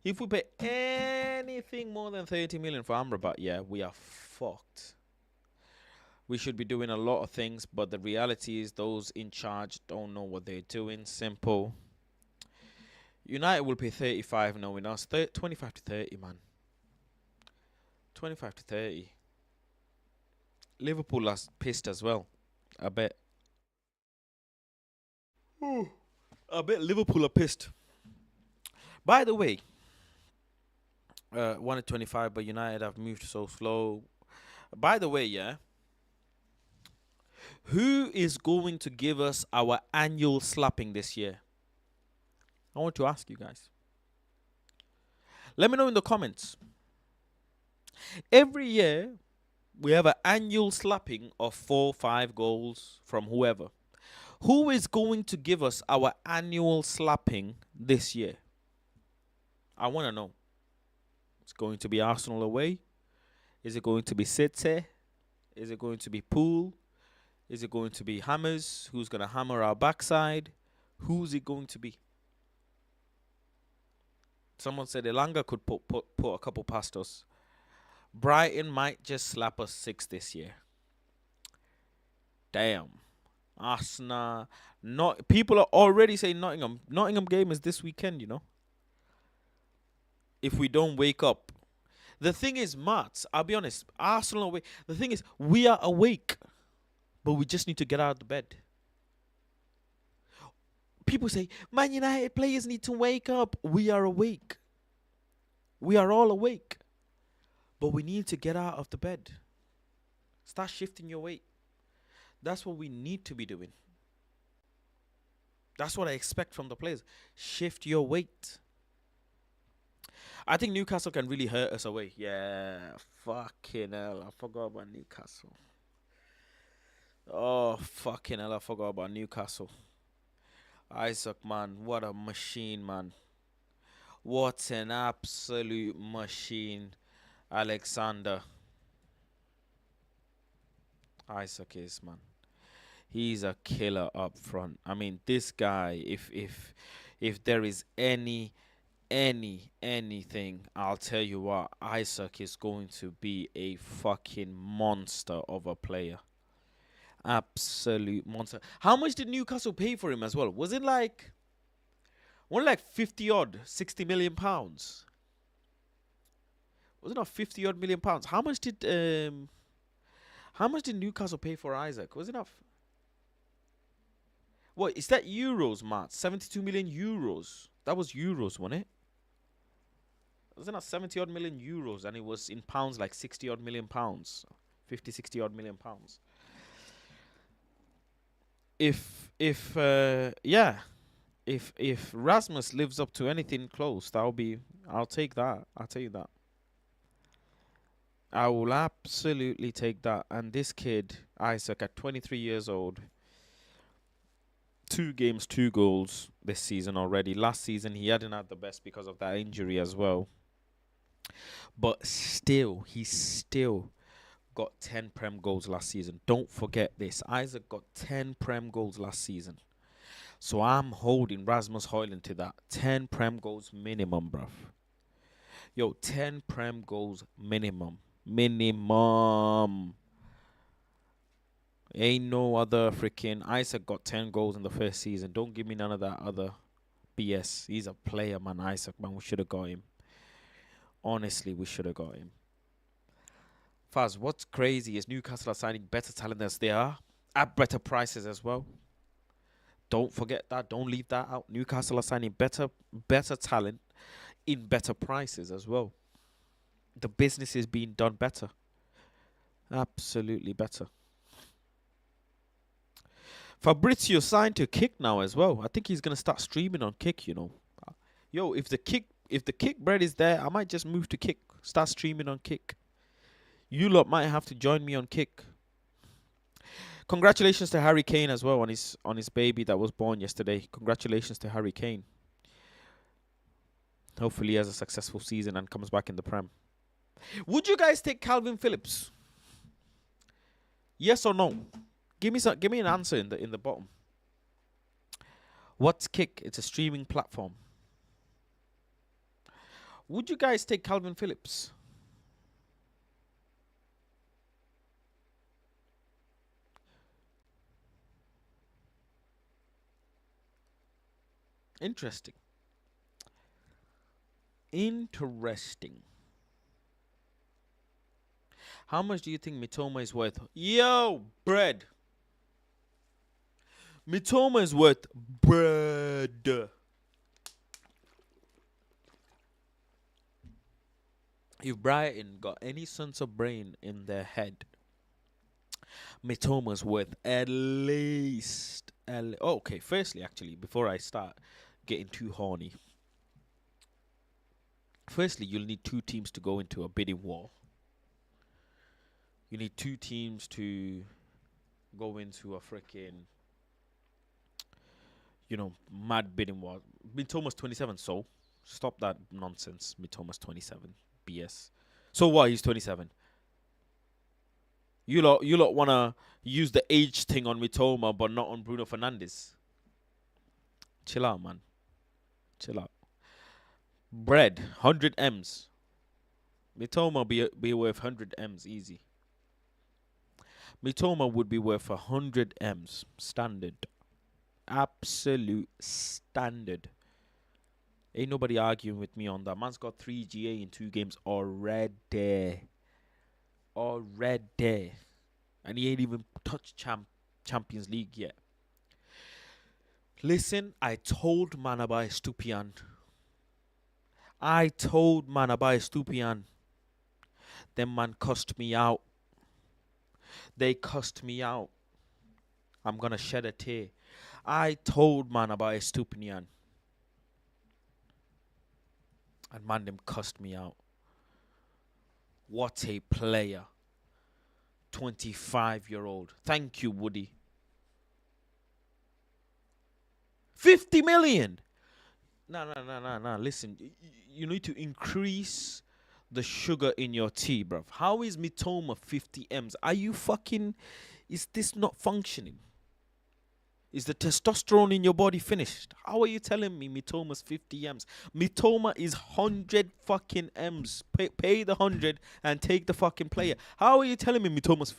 If we pay anything more than 30 million for Amrabat, yeah, we are fucked. We should be doing a lot of things, but the reality is those in charge don't know what they're doing. Simple. United will pay 35 knowing us. 25 to 30, man. 25 to 30. Liverpool are pissed as well. I bet. I bet Liverpool are pissed. By the way, 1 at 25, but United have moved so slow. By the way, yeah. Who is going to give us our annual slapping this year? I want to ask you guys. Let me know in the comments. Every year, we have an annual slapping of 4-5 goals from whoever. Who is going to give us our annual slapping this year? I want to know. It's going to be Arsenal away? Is it going to be City? Is it going to be Pool? Is it going to be Hammers? Who's going to hammer our backside? Who's it going to be? Someone said Elanga could put a couple past us. Brighton might just slap us 6 this year. Damn. Arsenal. Not people are already saying Nottingham. Nottingham game is this weekend, you know. If we don't wake up. The thing is, Matt, I'll be honest, Arsenal awake. The thing is, we are awake. But we just need to get out of the bed. People say, Man United players need to wake up. We are awake. We are all awake. But we need to get out of the bed. Start shifting your weight. That's what we need to be doing. That's what I expect from the players. Shift your weight. I think Newcastle can really hurt us away. Yeah, fucking hell. I forgot about Newcastle. Oh, fucking hell. I forgot about Newcastle. Isaac, man. What a machine, man. What an absolute machine. Alexander. Isaac is, man. He's a killer up front. I mean, this guy, if there is anything, I'll tell you what, Isaac is going to be a fucking monster of a player. Absolute monster. How much did Newcastle pay for him as well? Was it like 50 odd, 60 million pounds? Was it not 50 odd million pounds? How much did Newcastle pay for Isaac? Was it not? What is that euros, Matt? 72 million euros. That was euros, wasn't it? Was it not 70 odd million euros? And it was in pounds like 60 odd million pounds. 50, 60 odd million pounds. If Rasmus lives up to anything close, I'll take that. I'll tell you that. I will absolutely take that. And this kid, Isaac, at 23 years old, 2 games, 2 goals this season already. Last season, he hadn't had the best because of that injury as well. But he still got 10 Prem goals last season. Don't forget this. Isaac got 10 Prem goals last season. So I'm holding Rasmus Højlund to that. 10 Prem goals minimum, bruv. Yo, 10 Prem goals minimum. Minimum. Ain't no other freaking... Isaac got 10 goals in the first season. Don't give me none of that other BS. He's a player, man. Isaac, man. We should have got him. Honestly, we should have got him. Faz, what's crazy is Newcastle are signing better talent as they are. At better prices as well. Don't forget that. Don't leave that out. Newcastle are signing better talent in better prices as well. The business is being done better. Absolutely better. Fabrizio signed to Kick now as well. I think he's going to start streaming on Kick, you know. Yo, if the kick bread is there, I might just move to kick. Start streaming on kick. You lot might have to join me on kick. Congratulations to Harry Kane as well on his baby that was born yesterday. Congratulations to Harry Kane. Hopefully he has a successful season and comes back in the Prem. Would you guys take Calvin Phillips? Yes or no? Give me an answer in the bottom. What's Kick? It's a streaming platform. Would you guys take Calvin Phillips? Interesting. Interesting. How much do you think Mitoma is worth? Yo, bread. Mitoma is worth bread. If Brighton got any sense of brain in their head, Mitoma's worth at least. Okay, firstly, actually, before I start getting too horny, firstly, you'll need two teams to go into a bidding war. You need two teams to go into a freaking, mad bidding war. Mitoma's 27, so stop that nonsense. Mitoma's 27. BS. So what? He's 27. You lot wanna use the age thing on Mitoma, but not on Bruno Fernandes. Chill out, man. Chill out. Bread, 100 M's. Mitoma be worth 100 M's easy. Mitoma would be worth 100 M's standard. Absolute standard. Ain't nobody arguing with me on that. Man's got 3 GA in 2 games already. Already. And he ain't even touched Champions League yet. Listen, I told Manabai Stupian. Them man cussed me out. They cussed me out. I'm gonna shed a tear. I told Manabai Stupian. And man, them cussed me out. What a player. 25-year-old. Thank you, Woody. 50 million. Nah. Listen, you need to increase the sugar in your tea, bruv. How is Mitoma 50 M's? Are you fucking... Is this not functioning? Is the testosterone in your body finished? How are you telling me Mitoma's 50 M's? Mitoma is 100 fucking M's. Pay the 100 and take the fucking player. How are you telling me Mitoma's...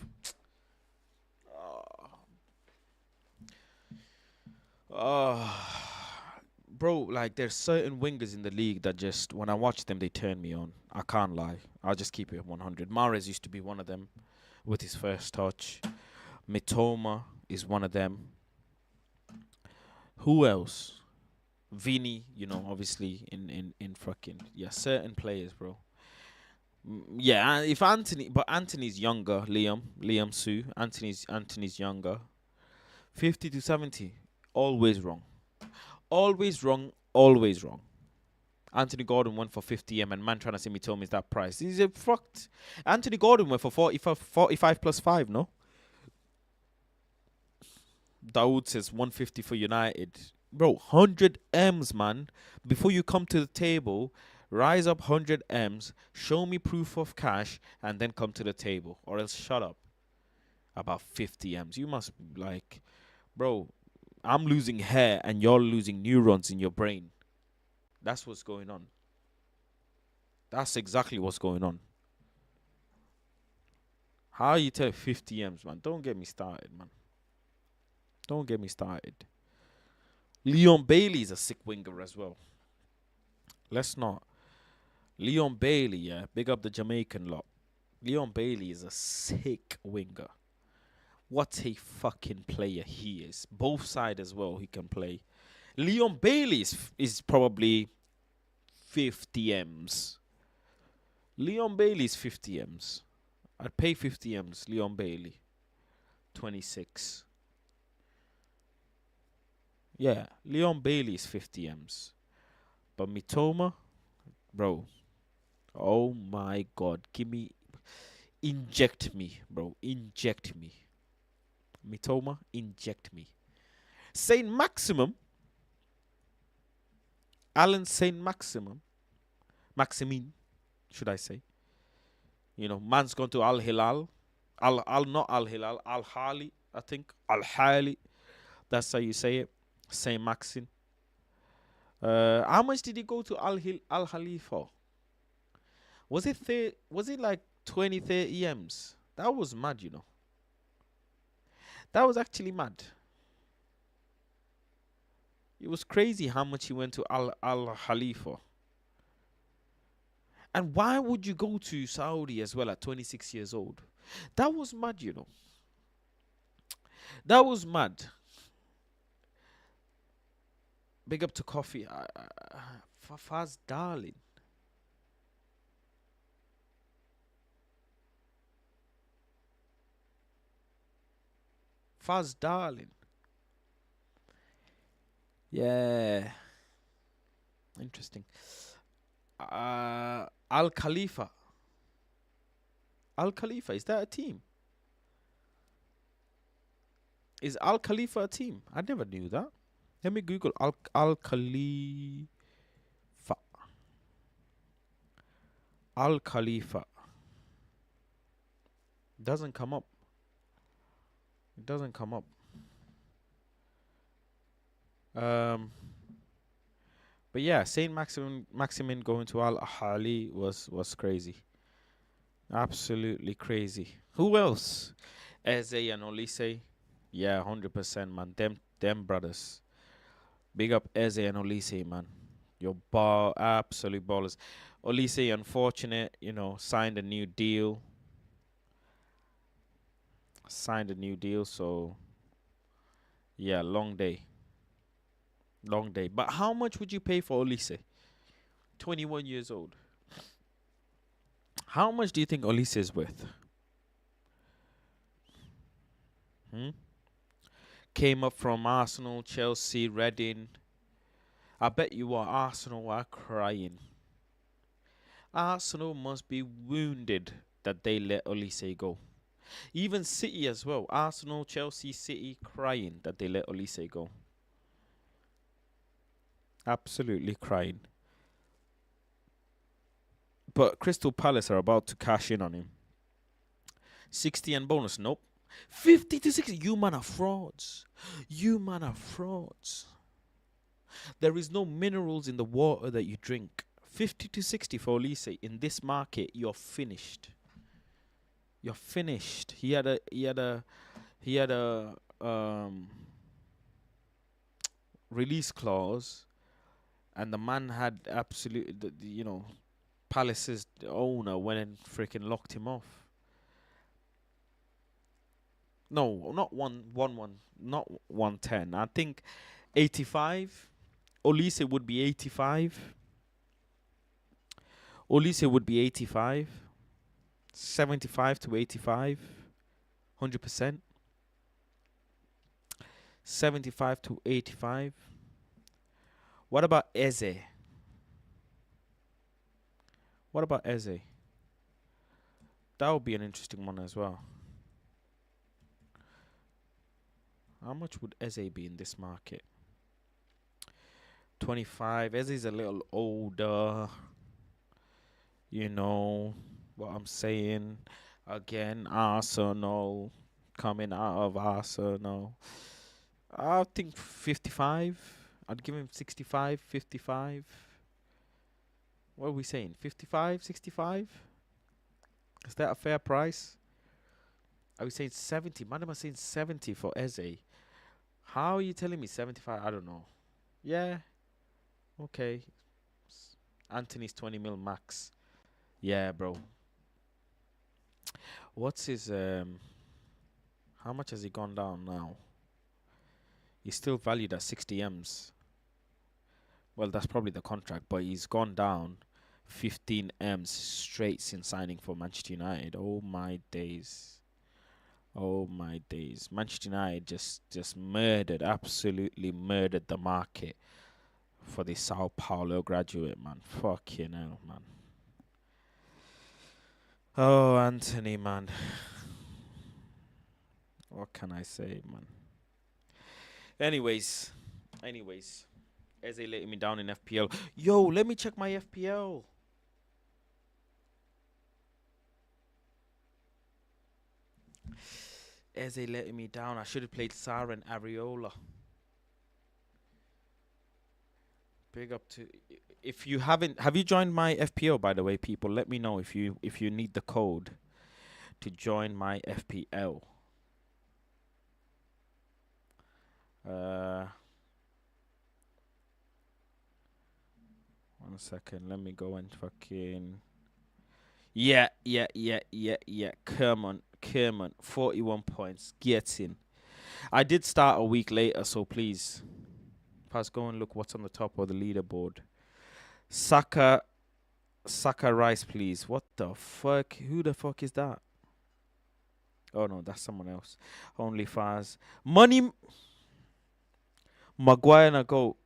Bro, like, there's certain wingers in the league that just, when I watch them, they turn me on. I can't lie. I'll just keep it at 100. Mahrez used to be one of them with his first touch. Mitoma is one of them. Who else? Vini, obviously in fucking, certain players, bro. Yeah, if Anthony's younger, Liam Su, Anthony's younger. 50 to 70, always wrong. Always wrong. Anthony Gordon went for 50 M and man trying to say Mitoma is that price. He's a fucked. Anthony Gordon went for 45 plus 5, no? Dawood says 150 for United. Bro, 100 M's, man. Before you come to the table, rise up 100 M's, show me proof of cash, and then come to the table. Or else shut up about 50 M's. You must, bro, I'm losing hair and you're losing neurons in your brain. That's what's going on. That's exactly what's going on. How you tell 50 M's, man? Don't get me started, man. Don't get me started. Leon Bailey is a sick winger as well. Let's not. Leon Bailey, yeah. Big up the Jamaican lot. Leon Bailey is a sick winger. What a fucking player he is. Both sides as well he can play. Leon Bailey is probably 50 M's. Leon Bailey is 50 M's. I'd pay 50 M's. Leon Bailey. 26. Yeah, Leon Bailey is 50 M's. But Mitoma, bro. Oh my God, inject me, bro, inject me. Mitoma, inject me. Saint Maximum, Alan Saint Maximum, Maximin, should I say? Man's gone to Al Hilal, not Al Hilal, Al Hali, I think Al Hali. That's how you say it. Saint Maxim. How much did he go to Al Hali for? Was it like 20, 30 M's? That was mad. That was actually mad. It was crazy how much he went to Al Hali for. And why would you go to Saudi as well at 26 years old? That was mad. That was mad. Big up to Coffee. Faz darling. Faz darling. Yeah. Interesting. Al Khalifa. Al Khalifa, is that a team? Is Al Khalifa a team? I never knew that. Let me Google Al Khalifa. Al Khalifa. Doesn't come up. It doesn't come up. But yeah, Saint Maximin going to Al Ahly was crazy. Absolutely crazy. Who else? Eze and Olise. Yeah, 100%, man. Them brothers. Big up Eze and Olise, man. Your absolute ballers. Olise, unfortunate, signed a new deal. So yeah, long day. Long day. But how much would you pay for Olise? 21 years old. How much do you think Olise is worth? Came up from Arsenal, Chelsea, Reading. I bet you what, Arsenal are crying. Arsenal must be wounded that they let Olise go. Even City as well. Arsenal, Chelsea, City crying that they let Olise go. Absolutely crying. But Crystal Palace are about to cash in on him. 60 and bonus. Nope. 50 to 60. You man are frauds. There is no minerals in the water that you drink. 50 to 60 for Olise. In this market, you're finished. You're finished. He had a release clause, and the man had absolutely, Palace's owner went and freaking locked him off. No, not not 110. I think 85. Olise would be 85. 75 to 85. 100%. 75 to 85. What about Eze? That would be an interesting one as well. How much would Eze be in this market? 25. Eze's a little older. You know what I'm saying? Again, Arsenal. Coming out of Arsenal. I think 55. I'd give him 65, 55. What are we saying? 55, 65? Is that a fair price? Are we saying 70? Man, am I saying 70 for Eze? How are you telling me 75? I don't know. Yeah. Okay. Anthony's 20 mil max. Yeah, bro. What's his how much has he gone down now? He's still valued at 60 M's. Well, that's probably the contract, but he's gone down 15 M's straight since signing for Manchester United. Oh my days. Manchester United just absolutely murdered the market for the Sao Paulo graduate, man. Fucking hell, man. Oh, Anthony, man. What can I say, man? Anyways, as they letting me down in FPL. Yo, let me check my FPL. As they letting me down, I should have played Sarah and Areola. Big up to. If you haven't, have you joined my FPL, by the way, people? Let me know if you need the code to join my FPL. 1 second. Let me go and fucking. Yeah. Come on. 41 points. Get in. I did start a week later, so please. Let's go and look what's on the top of the leaderboard. Saka Rice, please. What the fuck? Who the fuck is that? Oh no, that's someone else. Only Faz. Money. Maguire and a go.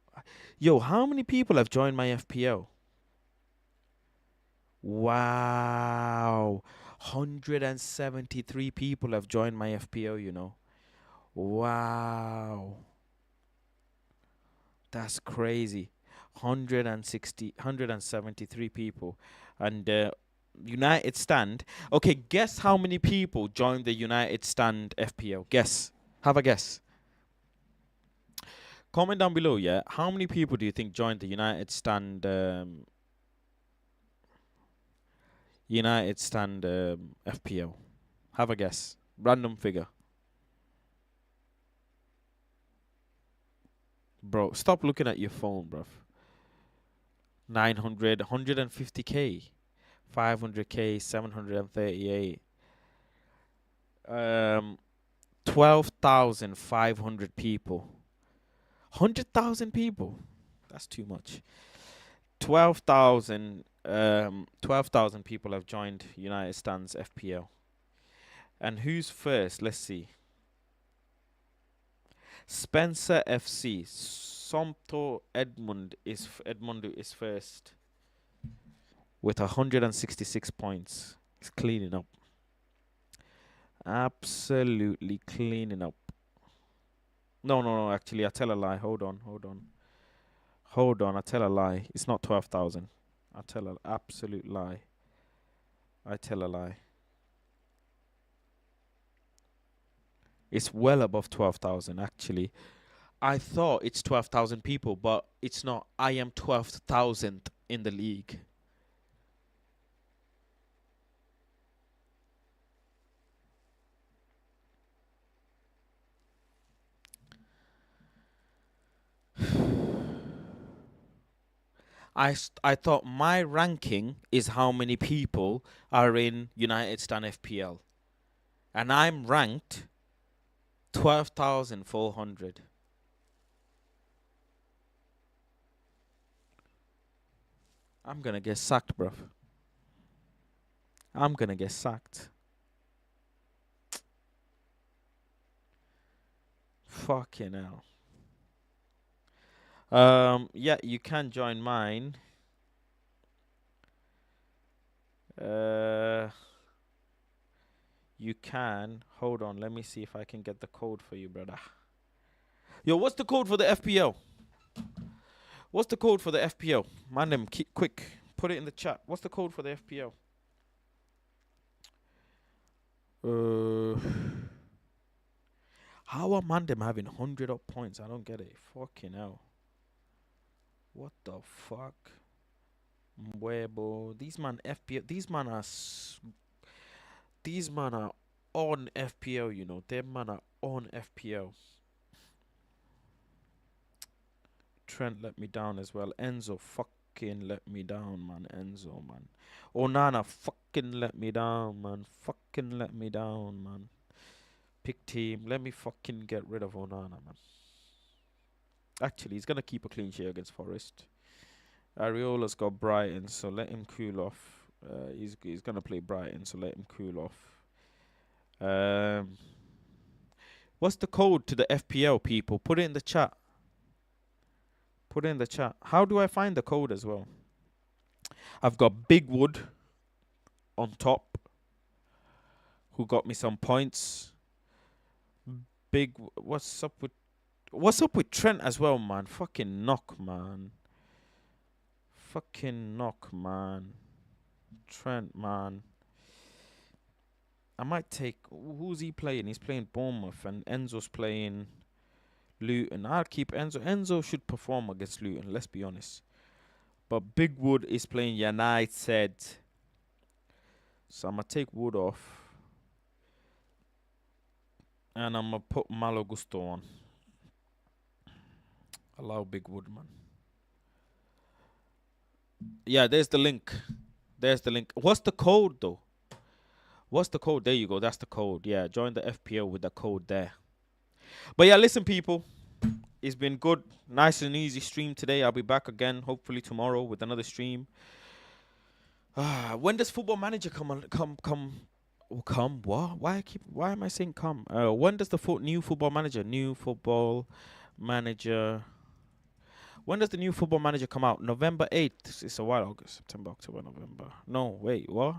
Yo, how many people have joined my FPL? Wow. 173 people have joined my FPL, you know. Wow. That's crazy. 173 people. And United Stand. Okay, guess how many people joined the United Stand FPL? Guess. Have a guess. Comment down below, yeah. How many people do you think joined the United Stand FPL? Have a guess. Random figure. Bro, stop looking at your phone, bruv. 900, 150k, 500k, 738. 12,500 people. 100,000 people. That's too much. 12,000 people have joined United Stands FPL. And who's first? Let's see. Spencer FC. Somto Edmundo is first with 166 points. He's cleaning up. Absolutely cleaning up. No. Actually, I tell a lie. Hold on. I tell a lie. It's not 12,000. I tell an absolute lie. I tell a lie. It's well above 12,000, actually. I thought it's 12,000 people, but it's not. I am 12,000th in the league. I thought my ranking is how many people are in United Stand FPL. And I'm ranked 12,400. I'm gonna get sacked, bruv. I'm gonna get sacked. Fucking hell. Yeah, you can join mine. You can. Hold on, let me see if I can get the code for you, brother. Yo, what's the code for the FPL? What's the code for the FPL? Man, them quick. Put it in the chat. What's the code for the FPL? How are Mandem having 100 up points? I don't get it. Fucking hell. What the fuck? Mwebo. These man FPL. These man are on FPL, you know. Them man are on FPL. Trent let me down as well. Enzo fucking let me down, man. Enzo, man. Onana fucking let me down, man. Fucking let me down, man. Pick team. Let me fucking get rid of Onana, man. Actually, he's going to keep a clean sheet against Forest. Areola's got Brighton, so let him cool off. He's going to play Brighton, so let him cool off. What's the code to the FPL, people? Put it in the chat. Put it in the chat. How do I find the code as well? I've got Big Wood on top, who got me some points. What's up with Trent as well, man? Fucking knock, man. Trent, man. I might take. Who's he playing? He's playing Bournemouth, and Enzo's playing Luton. I'll keep Enzo. Enzo should perform against Luton, let's be honest. But Big Wood is playing United. So I'm going to take Wood off. And I'm going to put Malo Gusto on. Allow Big Wood, man. Yeah, there's the link. What's the code, though? There you go. That's the code. Yeah, join the FPL with the code there. But yeah, listen, people. It's been good. Nice and easy stream today. I'll be back again, hopefully tomorrow, with another stream. When does Football Manager come? What? Why am I saying come? When does the new Football Manager? When does the new Football Manager come out? November 8th. It's a while. August, September, October, November. No, wait, what?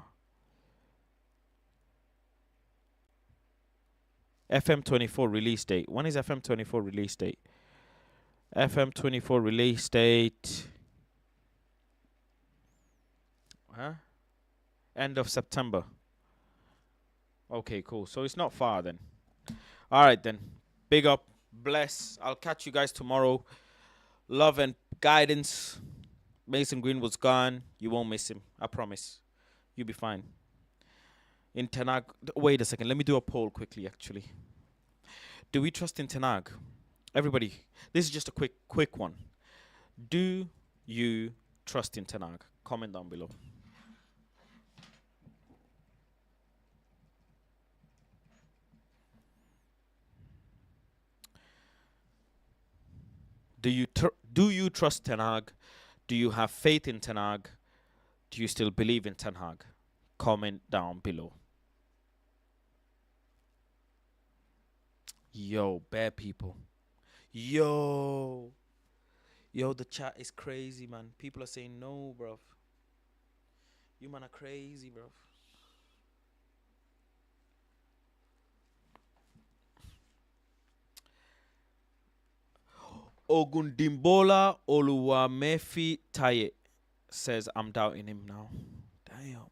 FM24 release date. When is FM24 release date? FM24 release date. End of September. Okay, cool. So it's not far then. All right then. Big up. Bless. I'll catch you guys tomorrow. Love and guidance. Mason Greenwood's gone. You won't miss him. I promise. You'll be fine. In Ten Hag. Wait a second. Let me do a poll quickly, actually. Do we trust in Ten Hag? Everybody, this is just a quick one. Do you trust in Ten Hag? Comment down below. Do you trust Ten Hag? Do you have faith in Ten Hag? Do you still believe in Ten Hag? Comment down below. Yo, bad people. Yo, the chat is crazy, man. People are saying no, bruv. You man are crazy, bruv. Ogundimbola Oluwamefi Taye says, I'm doubting him now. Damn.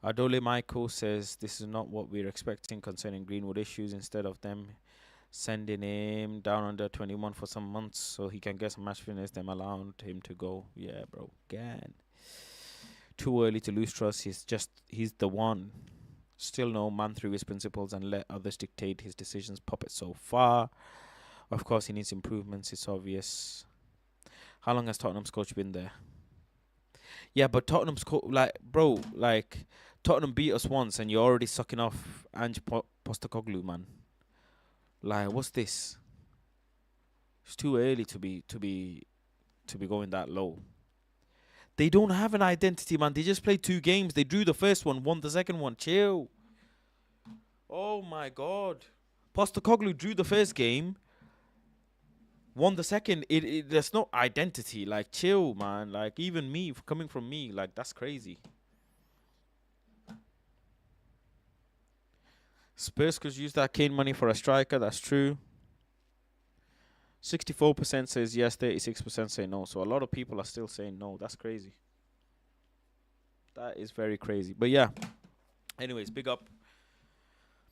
Adole Michael says, this is not what we're expecting concerning Greenwood issues. Instead of them sending him down under 21 for some months so he can get some match fitness, them allowing him to go. Yeah, bro. Again. Too early to lose trust. He's the one. Still no man through his principles and let others dictate his decisions. Puppet so far. Of course, he needs improvements. It's obvious. How long has Tottenham's coach been there? Yeah, but Tottenham's coach, Tottenham beat us once, and you're already sucking off Ange Postecoglou, man. Like, what's this? It's too early to be going that low. They don't have an identity, man. They just played 2 games. They drew the first one, won the second one. Chill. Oh my God. Postecoglou drew the first game, won the second. There's no identity. Like, chill, man. Like, even me, coming from me, like, that's crazy. Spurs could use that Kane money for a striker. That's true. 64% says yes, 36% say no. So a lot of people are still saying no. That's crazy. That is very crazy. But yeah. Anyways, big up.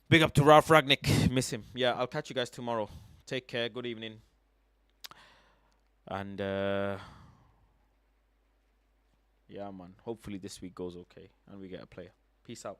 Big up to Ralph Ragnick. Miss him. Yeah, I'll catch you guys tomorrow. Take care. Good evening. And yeah, man. Hopefully this week goes okay and we get a player. Peace out.